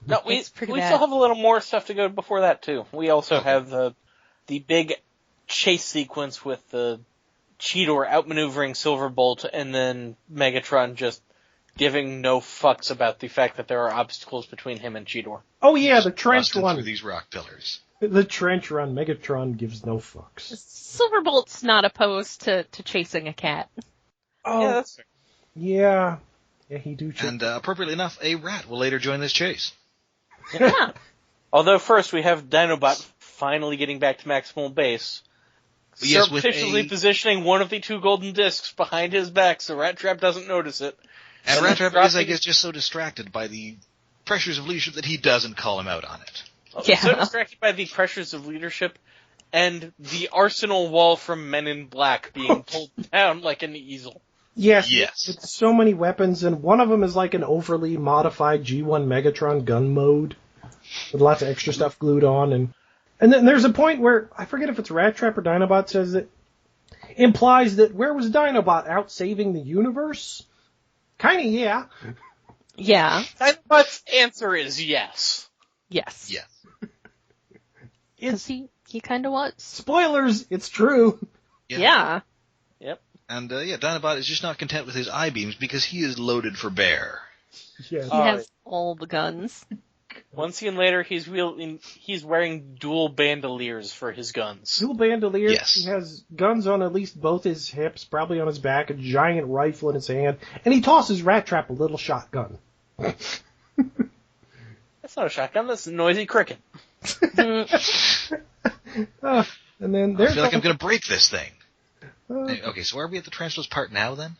Speaker 1: No, we
Speaker 3: bad.
Speaker 1: still have a little more stuff to go before that too. We also have the big chase sequence with the Cheetor outmaneuvering Silverbolt, and then Megatron just giving no fucks about the fact that there are obstacles between him and Cheetor.
Speaker 4: Oh yeah, the trench
Speaker 2: Busting
Speaker 4: run.
Speaker 2: through these rock pillars.
Speaker 4: The trench run. Megatron gives no fucks.
Speaker 3: Silverbolt's not opposed to chasing a cat.
Speaker 4: Oh,
Speaker 1: Yeah, that's fair.
Speaker 4: yeah, he do.
Speaker 2: And appropriately enough, a rat will later join this chase.
Speaker 3: Yeah.
Speaker 1: Although first we have Dinobot finally getting back to maximal base,
Speaker 2: Yes, with
Speaker 1: surreptitiously positioning one of the two golden discs behind his back so Rat Trap doesn't notice it.
Speaker 2: And
Speaker 1: And
Speaker 2: Rat
Speaker 1: then
Speaker 2: Trap is, I
Speaker 1: dropping-
Speaker 2: guess, just so distracted by the pressures of leadership that he doesn't call him out on it.
Speaker 3: Yeah.
Speaker 1: So distracted by the pressures of leadership and the arsenal wall from Men in Black being pulled down like an easel.
Speaker 4: Yes. With so many weapons, and one of them is like an overly modified G1 Megatron gun mode with lots of extra stuff glued on, and then there's a point where I forget if it's Rat Trap or Dinobot says it implies that where was Dinobot out saving the universe? Kinda, yeah.
Speaker 3: Yeah.
Speaker 1: Dinobot's answer is yes.
Speaker 3: Yes.
Speaker 2: Yes.
Speaker 3: Because he kind of was.
Speaker 4: Spoilers, it's true.
Speaker 3: Yeah.
Speaker 1: Yep.
Speaker 2: And, Dinobot is just not content with his I-beams because he is loaded for bear.
Speaker 4: Yeah.
Speaker 3: He has all the guns.
Speaker 1: One scene later, he's wearing dual bandoliers for his guns.
Speaker 4: Dual bandoliers.
Speaker 2: Yes.
Speaker 4: He has guns on at least both his hips, probably on his back, a giant rifle in his hand, and he tosses Rat Trap a little shotgun.
Speaker 1: That's not a shotgun, that's a noisy cricket.
Speaker 4: And then
Speaker 2: I feel like I'm going to break this thing. Okay, so are we at the Tarantulas part now, then?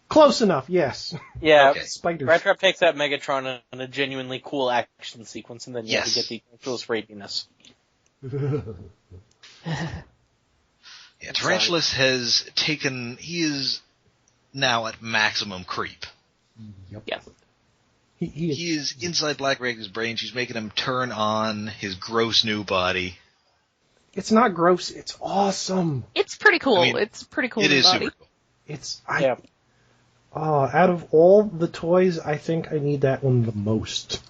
Speaker 4: Close enough, yes.
Speaker 1: Yeah,
Speaker 2: Okay.
Speaker 4: Spiders.
Speaker 1: Rat Trap takes out Megatron in a genuinely cool action sequence, and then
Speaker 2: Yes.
Speaker 1: we get the Tarantulas rapiness.
Speaker 2: Yeah, Tarantulas he is now at maximum creep.
Speaker 4: Yep.
Speaker 1: Yeah.
Speaker 4: He
Speaker 2: He is inside Black Raven's brain. She's making him turn on his gross new body.
Speaker 4: It's not gross. It's awesome.
Speaker 3: It's pretty cool.
Speaker 2: I mean,
Speaker 3: It's pretty cool.
Speaker 2: It is
Speaker 3: body.
Speaker 2: super cool.
Speaker 1: Yeah.
Speaker 4: Out of all the toys, I think I need that one the most.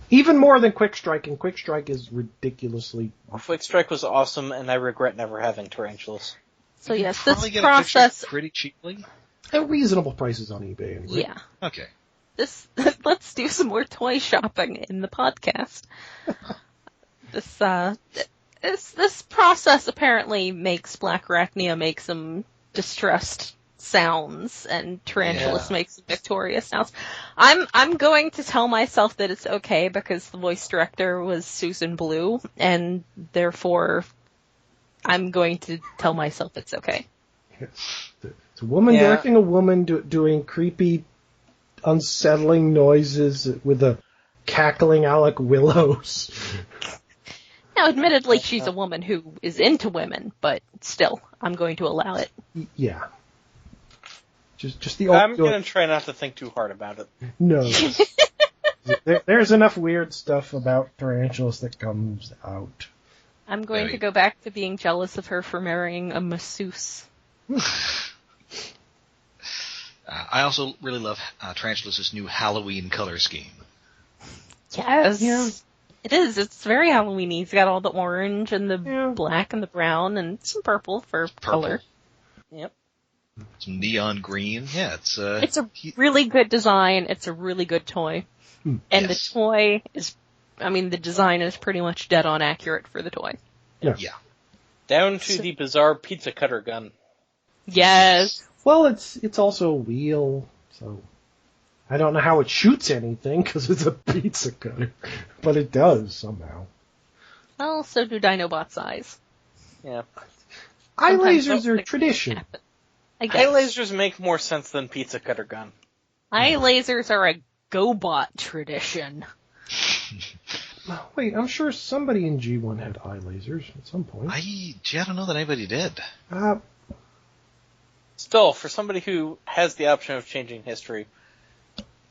Speaker 4: Even more than Quick Strike, and Quick Strike is ridiculously.
Speaker 1: Quick Strike was awesome, and I regret never having Tarantulas.
Speaker 3: So yes,
Speaker 2: Probably
Speaker 3: this
Speaker 2: get a Quick Strike
Speaker 3: process.
Speaker 2: pretty cheaply.
Speaker 4: At reasonable prices on eBay. Anyway.
Speaker 3: Yeah.
Speaker 2: Okay.
Speaker 3: Let's do some more toy shopping in the podcast. This process apparently makes Black Arachnia make some distressed sounds, and Tarantulas makes some victorious sounds. I'm going to tell myself that it's okay because the voice director was Susan Blue, and therefore I'm going to tell myself it's okay.
Speaker 4: It's a woman directing a woman doing creepy, unsettling noises with a cackling Alec Willows.
Speaker 3: Now, admittedly, she's a woman who is into women, but still, I'm going to allow it.
Speaker 4: Yeah. Just the old.
Speaker 1: I'm going to try not to think too hard about it.
Speaker 4: No. There's enough weird stuff about Tarantulas that comes out.
Speaker 3: I'm going to go back to being jealous of her for marrying a masseuse.
Speaker 2: I also really love Tarantulas' new Halloween color scheme.
Speaker 3: Yes.
Speaker 4: Yeah.
Speaker 3: It is. It's very Halloween-y. It's got all the orange and the black and the brown and some purple for color.
Speaker 1: Yep.
Speaker 2: Some neon green. Yeah, it's
Speaker 3: a really good design. It's a really good toy. And
Speaker 2: Yes.
Speaker 3: the toy is, the design is pretty much dead on accurate for the toy.
Speaker 4: Yeah.
Speaker 1: Down to the bizarre pizza cutter gun.
Speaker 3: Yes.
Speaker 4: Well, it's also a wheel, so I don't know how it shoots anything because it's a pizza cutter, but it does somehow.
Speaker 3: Well, so do Dinobot's eyes.
Speaker 1: Yeah.
Speaker 4: Eye
Speaker 3: Sometimes
Speaker 4: lasers
Speaker 3: they'll
Speaker 4: are
Speaker 3: make
Speaker 4: tradition.
Speaker 3: it happen. I guess.
Speaker 1: Eye lasers make more sense than pizza cutter gun.
Speaker 3: Eye lasers are a GoBot tradition.
Speaker 4: Wait, I'm sure somebody in G1 had eye lasers at some point.
Speaker 2: I don't know that anybody did.
Speaker 1: Still, for somebody who has the option of changing history,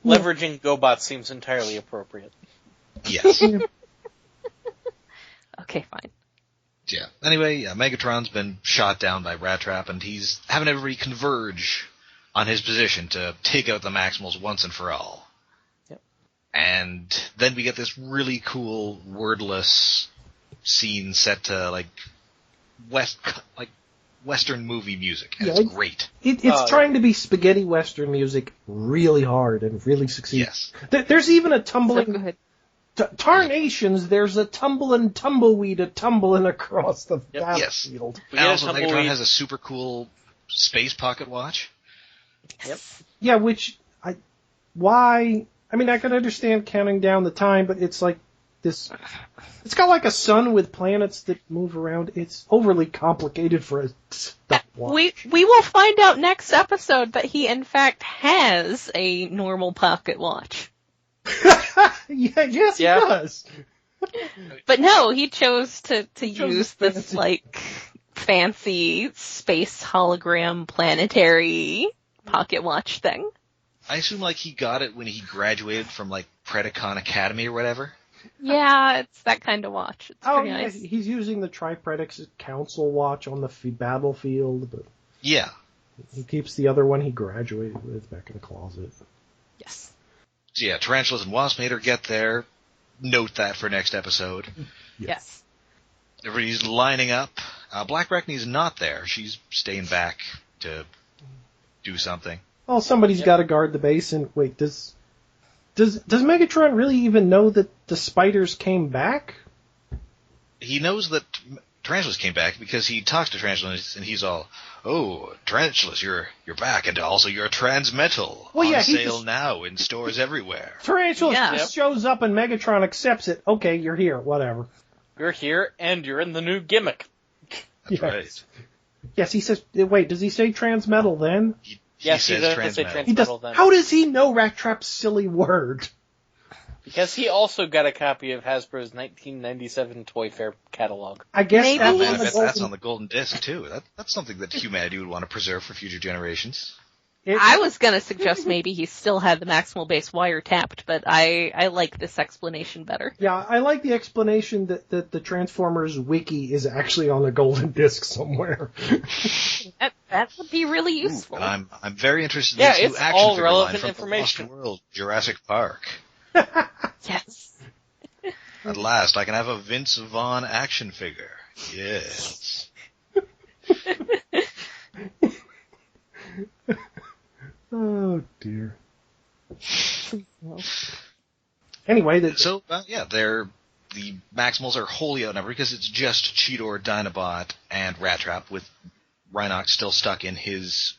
Speaker 1: leveraging GoBot seems entirely appropriate.
Speaker 2: Yes.
Speaker 3: Okay, fine.
Speaker 2: Yeah. Anyway, Megatron's been shot down by Rat Trap, and he's having everybody converge on his position to take out the Maximals once and for all.
Speaker 1: Yep.
Speaker 2: And then we get this really cool wordless scene set to Western movie music, and it's great.
Speaker 4: It's trying to be spaghetti Western music really hard and really succeeds.
Speaker 2: Yes.
Speaker 4: There's even a tumbling.
Speaker 3: So go ahead.
Speaker 4: Tarnations, there's a tumbling tumbleweed tumbling across the battlefield.
Speaker 2: And also Megatron has a super cool space pocket watch.
Speaker 1: Yep.
Speaker 4: Yeah, why? I can understand counting down the time, but it's like this. It's got like a sun with planets that move around. It's overly complicated for a stopwatch.
Speaker 3: We will find out next episode that he in fact has a normal pocket watch.
Speaker 4: Yes, he does.
Speaker 3: But no, he chose to use this fancy space hologram planetary pocket watch thing.
Speaker 2: I assume he got it when he graduated from Predacon Academy or whatever.
Speaker 3: Yeah, it's that kind of watch. It's pretty nice.
Speaker 4: He's using the Tripredix Council watch on the battlefield, but he keeps the other one he graduated with back in the closet.
Speaker 3: Yes.
Speaker 2: So yeah, Tarantulas and Waspinator get there. Note that for next episode.
Speaker 3: Yes.
Speaker 2: Everybody's lining up. Black Arachne's not there. She's staying back to do something.
Speaker 4: Well, somebody's got to guard the base, and wait, does Megatron really even know that the spiders came back?
Speaker 2: He knows that Tarantulas came back because he talks to Tarantulas, and he's all, "Oh, Tarantulas, you're back, and also you're transmetal.
Speaker 4: Well, yeah,
Speaker 2: on sale now in stores everywhere."
Speaker 4: Tarantulas just shows up, and Megatron accepts it. Okay, you're here, whatever.
Speaker 1: You're here, and you're in the new gimmick.
Speaker 2: That's right.
Speaker 4: Yes, he says, wait, does he say transmetal then?
Speaker 2: He
Speaker 1: Yes,
Speaker 2: says
Speaker 1: he does say
Speaker 2: transmetal.
Speaker 4: He does.
Speaker 1: transmetal then.
Speaker 4: How does he know Rat Trap's silly word?
Speaker 1: Because he also got a copy of Hasbro's 1997 Toy Fair catalog.
Speaker 4: I guess
Speaker 3: Maybe
Speaker 4: that's
Speaker 2: Man,
Speaker 4: on
Speaker 2: I
Speaker 4: the
Speaker 2: bet
Speaker 4: golden...
Speaker 2: that's on the golden disc, too. That's something that humanity would want to preserve for future generations.
Speaker 3: I was going to suggest maybe he still had the maximal base wiretapped, but I like this explanation better.
Speaker 4: Yeah, I like the explanation that the Transformers wiki is actually on the golden disc somewhere.
Speaker 3: That would be really useful.
Speaker 2: And I'm very interested in
Speaker 1: Yeah,
Speaker 2: this new
Speaker 1: it's
Speaker 2: action
Speaker 1: all
Speaker 2: figure
Speaker 1: relevant
Speaker 2: line from
Speaker 1: information.
Speaker 2: the Lost World, Jurassic Park.
Speaker 3: Yes.
Speaker 2: At last, I can have a Vince Vaughn action figure. Yes.
Speaker 4: Oh, dear. Anyway, the Maximals are wholly outnumbered because it's just Cheetor, Dinobot, and Rat Trap, with Rhinox still stuck in his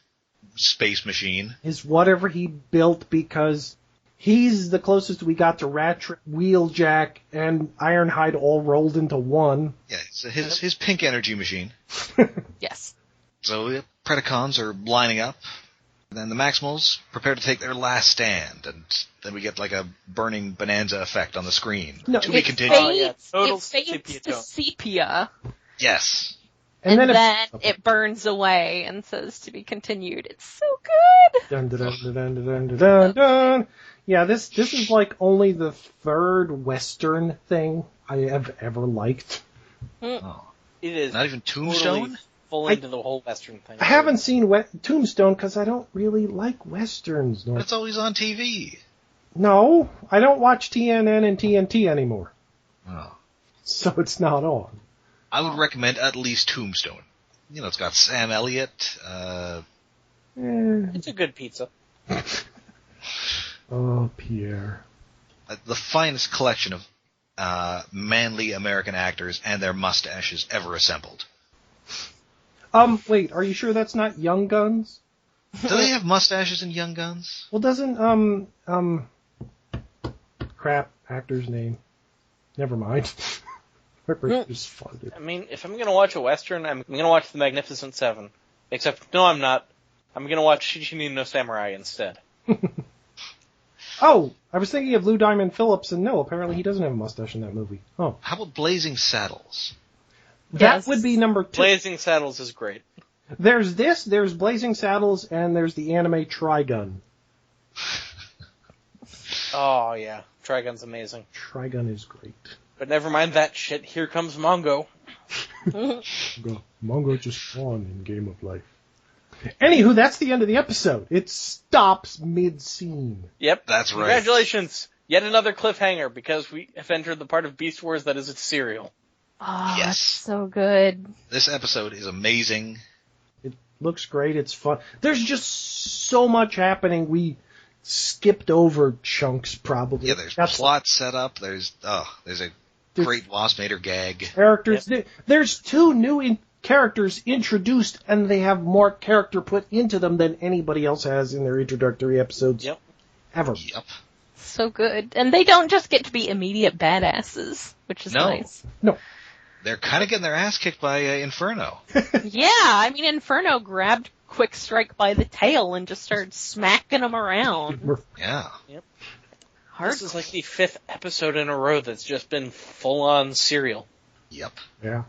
Speaker 4: space machine. His whatever he built, because he's the closest we got to Rat Trap, Wheeljack, and Ironhide all rolled into one.
Speaker 2: Yeah, it's his pink energy machine.
Speaker 3: Yes.
Speaker 2: So the Predacons are lining up. And then the Maximals prepare to take their last stand, and then we get like a burning bonanza effect on the screen.
Speaker 4: No,
Speaker 2: to be continued.
Speaker 1: Total
Speaker 3: It fades
Speaker 1: sepia
Speaker 3: to
Speaker 1: tone.
Speaker 3: sepia,
Speaker 2: Yes.
Speaker 3: and then
Speaker 4: okay.
Speaker 3: it burns away and says to be continued. It's so good!
Speaker 4: Dun, dun, dun, dun, dun, dun, dun, dun, dun. Yeah, this is like only the third Western thing I have ever liked.
Speaker 2: Oh.
Speaker 1: It is
Speaker 2: Not even
Speaker 1: totally
Speaker 2: Tombstone?
Speaker 1: full into the whole Western thing.
Speaker 4: I haven't seen Tombstone because I don't really like Westerns.
Speaker 2: But it's always on TV.
Speaker 4: No, I don't watch TNN and TNT anymore.
Speaker 2: Oh.
Speaker 4: So it's not on.
Speaker 2: I would recommend at least Tombstone. You know, it's got Sam Elliott.
Speaker 1: It's a good pizza.
Speaker 4: Oh, Pierre.
Speaker 2: The finest collection of manly American actors and their mustaches ever assembled.
Speaker 4: Wait, are you sure that's not Young Guns?
Speaker 2: Do they have mustaches in Young Guns?
Speaker 4: Well, doesn't, crap, actor's name. Never mind. Just farted.
Speaker 1: I mean, if I'm going to watch a Western, I'm going to watch The Magnificent Seven. Except, no, I'm not. I'm going to watch Shichinin no Samurai instead.
Speaker 4: Oh, I was thinking of Lou Diamond Phillips, and no, apparently he doesn't have a mustache in that movie. Oh.
Speaker 2: How about Blazing Saddles?
Speaker 4: That would be number 2.
Speaker 1: Blazing Saddles is great.
Speaker 4: There's Blazing Saddles, and there's the anime Trigun.
Speaker 1: Oh, yeah. Trigun's amazing.
Speaker 4: Trigun is great.
Speaker 1: But never mind that shit. Here comes Mongo.
Speaker 4: Mongo just fun in Game of Life. Anywho, that's the end of the episode. It stops mid-scene.
Speaker 1: Yep.
Speaker 2: That's right.
Speaker 1: Congratulations. Yet another cliffhanger, because we have entered the part of Beast Wars that is its cereal.
Speaker 3: Oh,
Speaker 2: Yes.
Speaker 3: that's so good.
Speaker 2: This episode is amazing.
Speaker 4: It looks great. It's fun. There's just so much happening. We skipped over chunks, probably.
Speaker 2: Yeah, there's plot set up. There's a great Waspinator gag.
Speaker 4: Characters. Yep. There's 2 new characters introduced, and they have more character put into them than anybody else has in their introductory episodes.
Speaker 1: Yep.
Speaker 4: Ever.
Speaker 2: Yep.
Speaker 3: So good. And they don't just get to be immediate badasses, which is nice.
Speaker 4: No.
Speaker 2: They're kind of getting their ass kicked by Inferno.
Speaker 3: Yeah, I mean, Inferno grabbed Quick Strike by the tail and just started smacking him around.
Speaker 2: Yeah.
Speaker 1: Yep.
Speaker 3: Hard.
Speaker 1: This is like the 5th episode in a row that's just been full-on cereal.
Speaker 2: Yep.
Speaker 4: Yeah.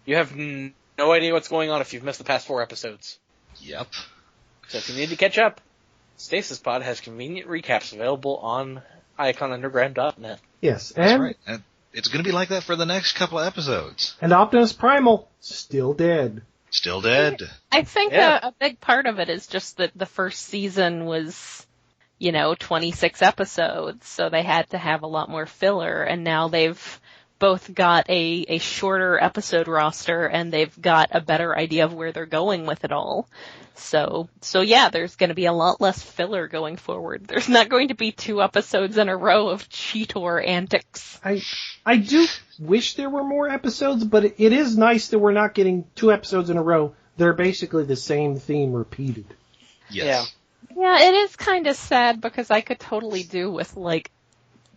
Speaker 1: You have no idea what's going on if you've missed the past 4 episodes.
Speaker 2: Yep.
Speaker 1: So if you need to catch up, Stasis Pod has convenient recaps available on iconunderground.net.
Speaker 4: Yes,
Speaker 2: That's
Speaker 4: and
Speaker 2: right. And it's going to be like that for the next couple of episodes.
Speaker 4: And Optimus Primal, still dead.
Speaker 2: Still dead.
Speaker 3: I think a big part of it is just that the first season was, 26 episodes, so they had to have a lot more filler, and now they've both got a shorter episode roster, and they've got a better idea of where they're going with it all. So yeah, there's going to be a lot less filler going forward. There's not going to be 2 episodes in a row of Cheetor antics.
Speaker 4: I do wish there were more episodes, but it is nice that we're not getting 2 episodes in a row. They're basically the same theme repeated.
Speaker 2: Yes.
Speaker 3: Yeah, it is kind of sad because I could totally do with, like,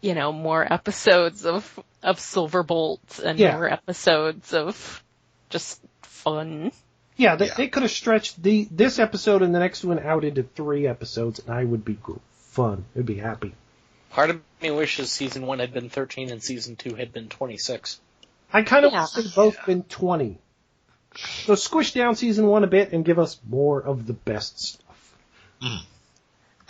Speaker 3: you know, more episodes of Silverbolt and more episodes of just fun.
Speaker 4: Yeah, they could have stretched this episode and the next one out into 3 episodes, and I would be fun. I'd be happy.
Speaker 1: Part of me wishes season 1 had been 13 and season 2 had been 26.
Speaker 4: I kind of wish they'd both been 20. So squish down season 1 a bit and give us more of the best stuff.
Speaker 2: Mm.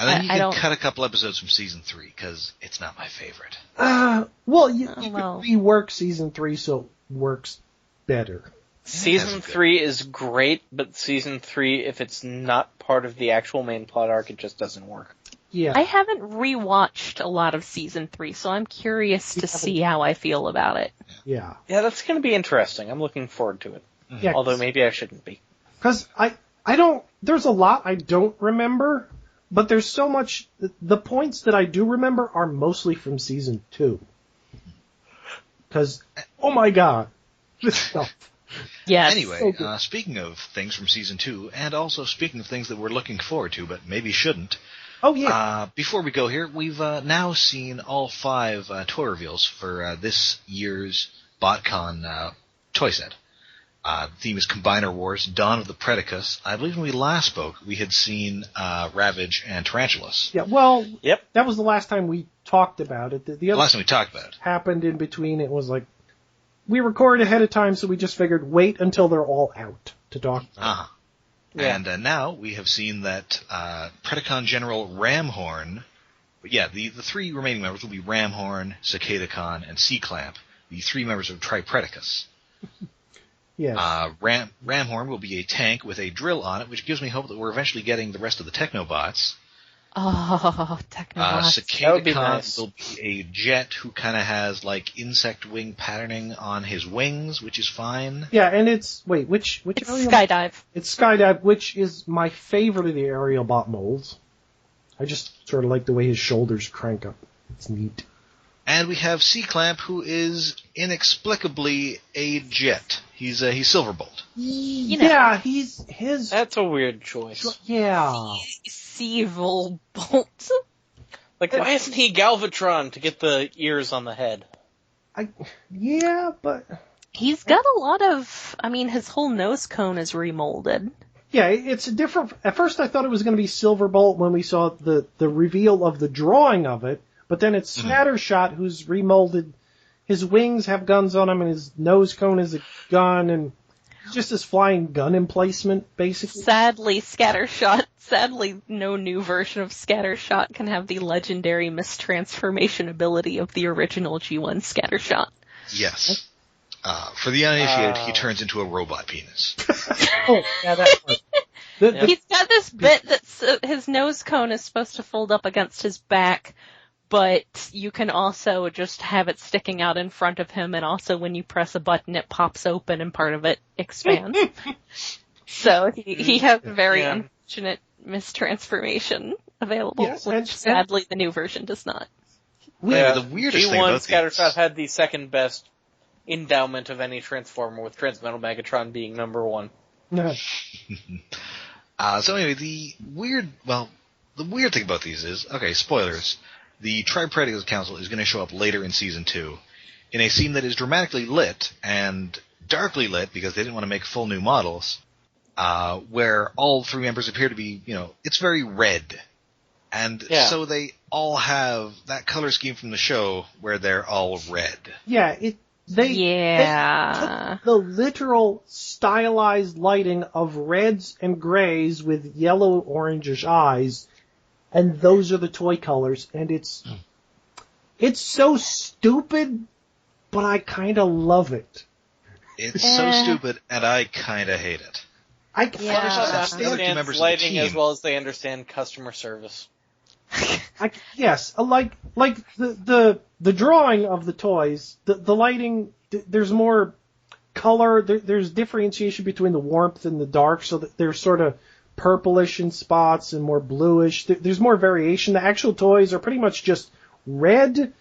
Speaker 2: And then you can cut a couple episodes from season 3, because it's not my favorite.
Speaker 4: You can rework season 3 so it works better.
Speaker 1: Season 3 is great, but season 3, if it's not part of the actual main plot arc, it just doesn't work.
Speaker 4: Yeah.
Speaker 3: I haven't rewatched a lot of season 3, so I'm curious to see how I feel about it.
Speaker 4: Yeah.
Speaker 1: Yeah, that's going to be interesting. I'm looking forward to it.
Speaker 4: Yeah,
Speaker 1: although maybe I shouldn't be.
Speaker 4: Because I don't, there's a lot I don't remember, but there's so much, the points that I do remember are mostly from season 2. Because, oh my god, this stuff.
Speaker 3: Yes.
Speaker 2: Anyway, speaking of things from season 2, and also speaking of things that we're looking forward to, but maybe shouldn't.
Speaker 4: Oh yeah.
Speaker 2: Before we go here, we've now seen all 5 toy reveals for this year's BotCon toy set. The theme is Combiner Wars, Dawn of the Predacus. I believe when we last spoke, we had seen Ravage and Tarantulas.
Speaker 4: Yeah, well, that was the last time we talked about it. The
Speaker 2: last time we talked about it.
Speaker 4: Happened in between. It was like, we recorded ahead of time, so we just figured wait until they're all out to talk about it.
Speaker 2: Yeah. And now we have seen that Predacon General Ramhorn, the 3 remaining members will be Ramhorn, Cicadacon, and C-Clamp, the 3 members of Tripredacus.
Speaker 4: Yes.
Speaker 2: Ramhorn will be a tank with a drill on it, which gives me hope that we're eventually getting the rest of the Technobots.
Speaker 3: Oh, Technobots.
Speaker 2: Cicadacon will be a jet who kind of has, like, insect wing patterning on his wings, which is fine.
Speaker 4: Yeah, and it's, which
Speaker 3: it's Skydive.
Speaker 4: It's Skydive, which is my favorite of the aerial bot molds. I just sort of like the way his shoulders crank up. It's neat.
Speaker 2: And we have C-Clamp, who is inexplicably a jet. He's Silverbolt.
Speaker 4: Yeah, he's his...
Speaker 1: That's a weird choice.
Speaker 4: Yeah.
Speaker 3: Silverbolt.
Speaker 1: Like, why isn't he Galvatron to get the ears on the head?
Speaker 4: But...
Speaker 3: He's got a lot of... I mean, his whole nose cone is remolded.
Speaker 4: Yeah, it's a different... At first I thought it was going to be Silverbolt when we saw the reveal of the drawing of it, but then it's Scattershot who's remolded. His wings have guns on them, and his nose cone is a gun, and just his flying gun emplacement, basically.
Speaker 3: Sadly, no new version of Scattershot can have the legendary mistransformation ability of the original G1 Scattershot.
Speaker 2: Yes. For the uninitiated, he turns into a robot penis.
Speaker 4: Oh, yeah, that part.
Speaker 3: He's got this bit that his nose cone is supposed to fold up against his back, but you can also just have it sticking out in front of him, and also when you press a button, it pops open and part of it expands. So he has very unfortunate mistransformation available, which sadly the new version does not.
Speaker 2: The weirdest thing about
Speaker 1: Scattershot had the second best endowment of any Transformer, with Transmetal Megatron being number 1.
Speaker 2: So anyway, the weird thing about these is, spoilers, the Tripredacus Council is going to show up later in Season 2 in a scene that is dramatically lit and darkly lit because they didn't want to make full new models, where all 3 members appear to be, it's very red. And so they all have that color scheme from the show where they're all red.
Speaker 4: Yeah, They took the literal stylized lighting of reds and grays with yellow orangish eyes, and those are the toy colors, and it's so stupid, but I kind of love it.
Speaker 2: It's so stupid, and I kind of hate it.
Speaker 1: I understand lighting as well as they understand customer service.
Speaker 4: Yes, like the drawing of the toys, the lighting. There's more color. There's differentiation between the warmth and the dark, so that there's sort of purplish in spots and more bluish. There's more variation. The actual toys are pretty much just red,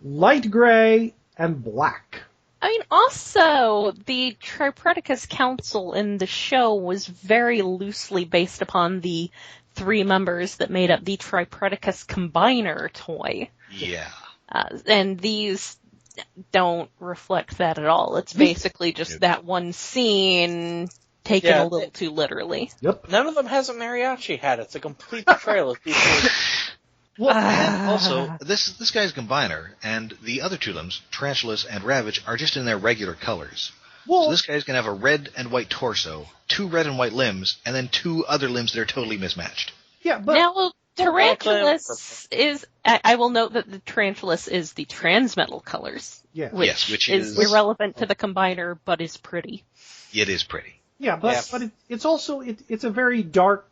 Speaker 4: light gray, and black.
Speaker 3: I mean, also, the Tripredacus Council in the show was very loosely based upon the 3 members that made up the Tripredacus Combiner toy.
Speaker 2: Yeah.
Speaker 3: And these don't reflect that at all. It's basically just that one scene taken a little too literally.
Speaker 4: Yep.
Speaker 1: None of them has a mariachi hat. It's a complete betrayal of people.
Speaker 2: Well, and also, this guy's Combiner, and the other 2 limbs, Tarantulas and Ravage, are just in their regular colors. Well, so this guy's going to have a red and white torso, 2 red and white limbs, and then 2 other limbs that are totally mismatched.
Speaker 4: Yeah, but...
Speaker 3: Now, Tarantulas is... I will note that the Tarantulas is the transmetal colors.
Speaker 4: Yeah.
Speaker 3: Which is irrelevant to the Combiner, but is pretty.
Speaker 2: It is pretty.
Speaker 4: Yeah, but it's also... It's a very dark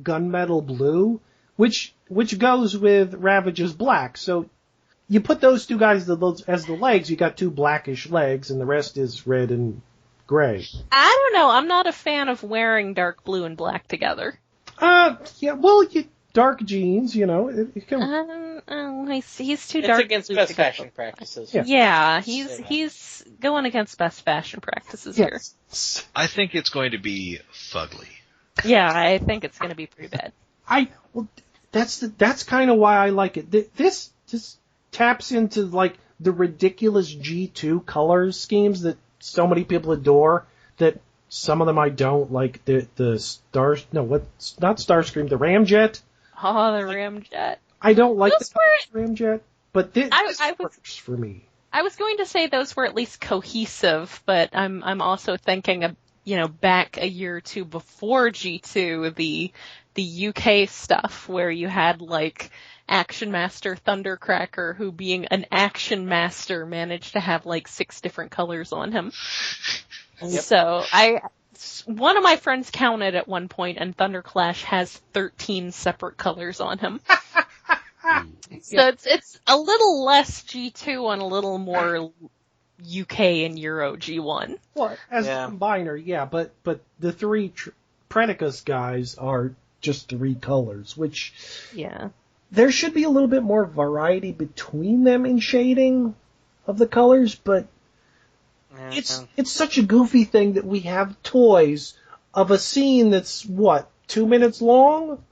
Speaker 4: gunmetal blue, which goes with Ravage's black. So you put those 2 guys as the legs, you got 2 blackish legs, and the rest is red and gray.
Speaker 3: I don't know. I'm not a fan of wearing dark blue and black together.
Speaker 4: Yeah, well, dark jeans, It can...
Speaker 3: he's too dark.
Speaker 1: It's against best fashion practices.
Speaker 3: Yeah, he's going against best fashion practices here.
Speaker 2: I think it's going to be fugly.
Speaker 3: Yeah, I think it's going to be pretty bad.
Speaker 4: That's kind of why I like it. This taps into like the ridiculous G2 color schemes that so many people adore. That some of them I don't like. The stars. No, what's not Starscream? The Ramjet.
Speaker 3: Oh, the Ramjet.
Speaker 4: I don't like the Ramjet, but this works for me.
Speaker 3: I was going to say those were at least cohesive, but I'm also thinking of back a year or 2 before G2, the UK stuff where you had like Action Master Thundercracker, who being an Action Master managed to have like 6 different colors on him. Yep. So one of my friends counted at one point, and Thunderclash has 13 separate colors on him. So it's a little less G2 and a little more UK and Euro G1.
Speaker 4: Well, as a combiner, yeah, but the 3 Predacus guys are just 3 colors, which there should be a little bit more variety between them in shading of the colors, but it's such a goofy thing that we have toys of a scene that's 2 minutes long?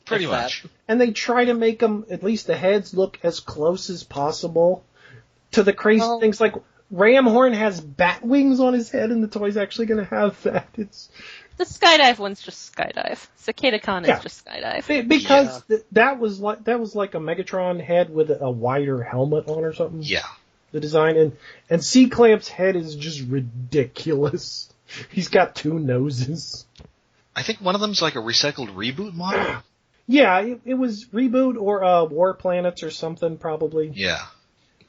Speaker 2: Pretty much.
Speaker 4: And they try to make them, at least the heads, look as close as possible to the crazy things. Like, Ramhorn has bat wings on his head, and the toy's actually going to have that.
Speaker 3: The Skydive one's just Skydive. CicadaCon is just Skydive.
Speaker 4: Because that was like a Megatron head with a wider helmet on or something.
Speaker 2: Yeah.
Speaker 4: The design. And C-Clamp's head is just ridiculous. He's got 2 noses.
Speaker 2: I think one of them's like a recycled Reboot model.
Speaker 4: Yeah, it was Reboot or War Planets or something, probably.
Speaker 2: Yeah.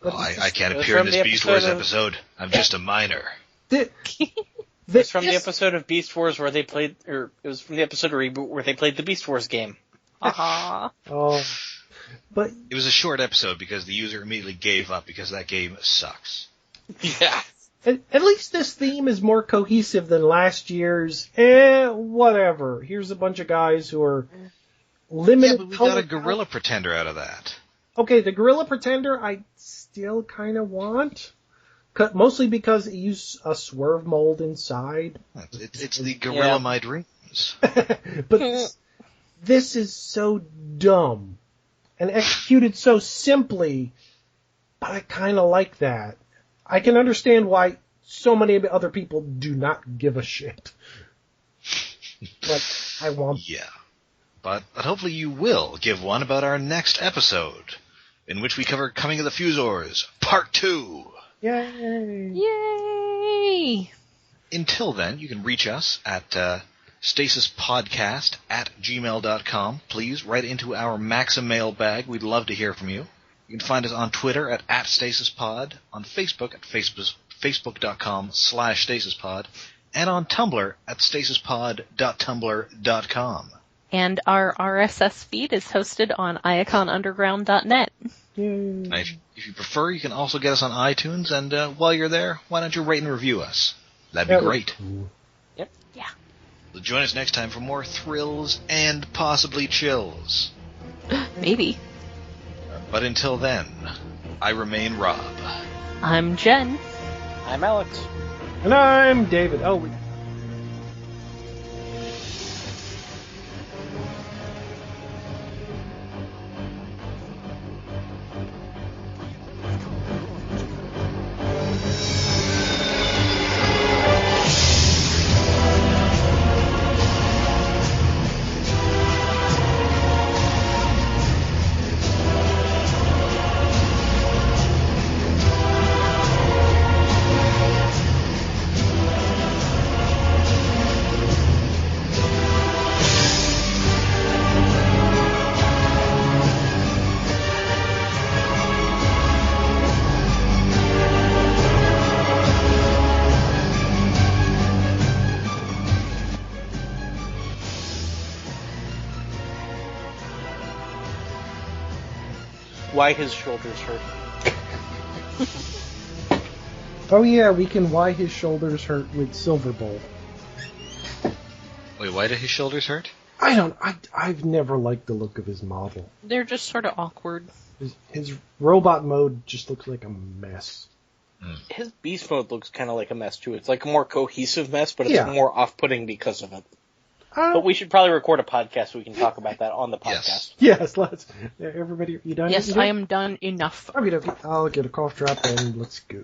Speaker 2: Well, I can't appear in this Beast Wars episode. I'm just a minor.
Speaker 1: It's from the episode of Beast Wars where they played, or it was from the episode of Reboot where they played the Beast Wars game.
Speaker 4: Oh. But
Speaker 2: it was a short episode because the user immediately gave up because that game sucks.
Speaker 1: Yeah.
Speaker 4: At least this theme is more cohesive than last year's. Whatever. Here's a bunch of guys who are limited.
Speaker 2: Yeah, but we got a Gorilla Pretender out of that.
Speaker 4: Okay, the Gorilla Pretender I still kind of want. Mostly because it used a swerve mold inside.
Speaker 2: It's the Gorilla My Dreams.
Speaker 4: But this is so dumb. And executed so simply. But I kind of like that. I can understand why so many other people do not give a shit. But I want...
Speaker 2: Yeah. But hopefully you will give one about our next episode, in which we cover Coming of the Fuzors, Part 2.
Speaker 4: Yay!
Speaker 3: Yay!
Speaker 2: Until then, you can reach us at stasispodcast@gmail.com. Please write into our Maxim mailbag. We'd love to hear from you. You can find us on Twitter at @stasispod, on Facebook at facebook.com/stasispod, and on Tumblr at stasispod.tumblr.com.
Speaker 3: And our RSS feed is hosted on iaconunderground.net.
Speaker 2: Now, if you prefer, you can also get us on iTunes, and while you're there, why don't you rate and review us? That'd be great.
Speaker 1: Yep.
Speaker 3: Yeah.
Speaker 2: So join us next time for more thrills and possibly chills.
Speaker 3: Maybe.
Speaker 2: But until then, I remain Rob.
Speaker 3: I'm Jen.
Speaker 1: I'm Alex.
Speaker 4: And I'm David. Oh,
Speaker 1: Why his shoulders hurt.
Speaker 4: oh yeah, we can why his shoulders hurt with Silver Bowl.
Speaker 2: Wait, why do his shoulders hurt?
Speaker 4: I've never liked the look of his model.
Speaker 3: They're just sort of awkward.
Speaker 4: His robot mode just looks like a mess.
Speaker 1: His beast mode looks kind of like a mess too. It's like a more cohesive mess, but it's more off-putting because of it. But we should probably record a podcast so we can talk about that on the podcast.
Speaker 4: Yes, let's. Everybody, you done?
Speaker 3: Yes, I am done enough.
Speaker 4: Okay, I'll get a cough drop and let's go.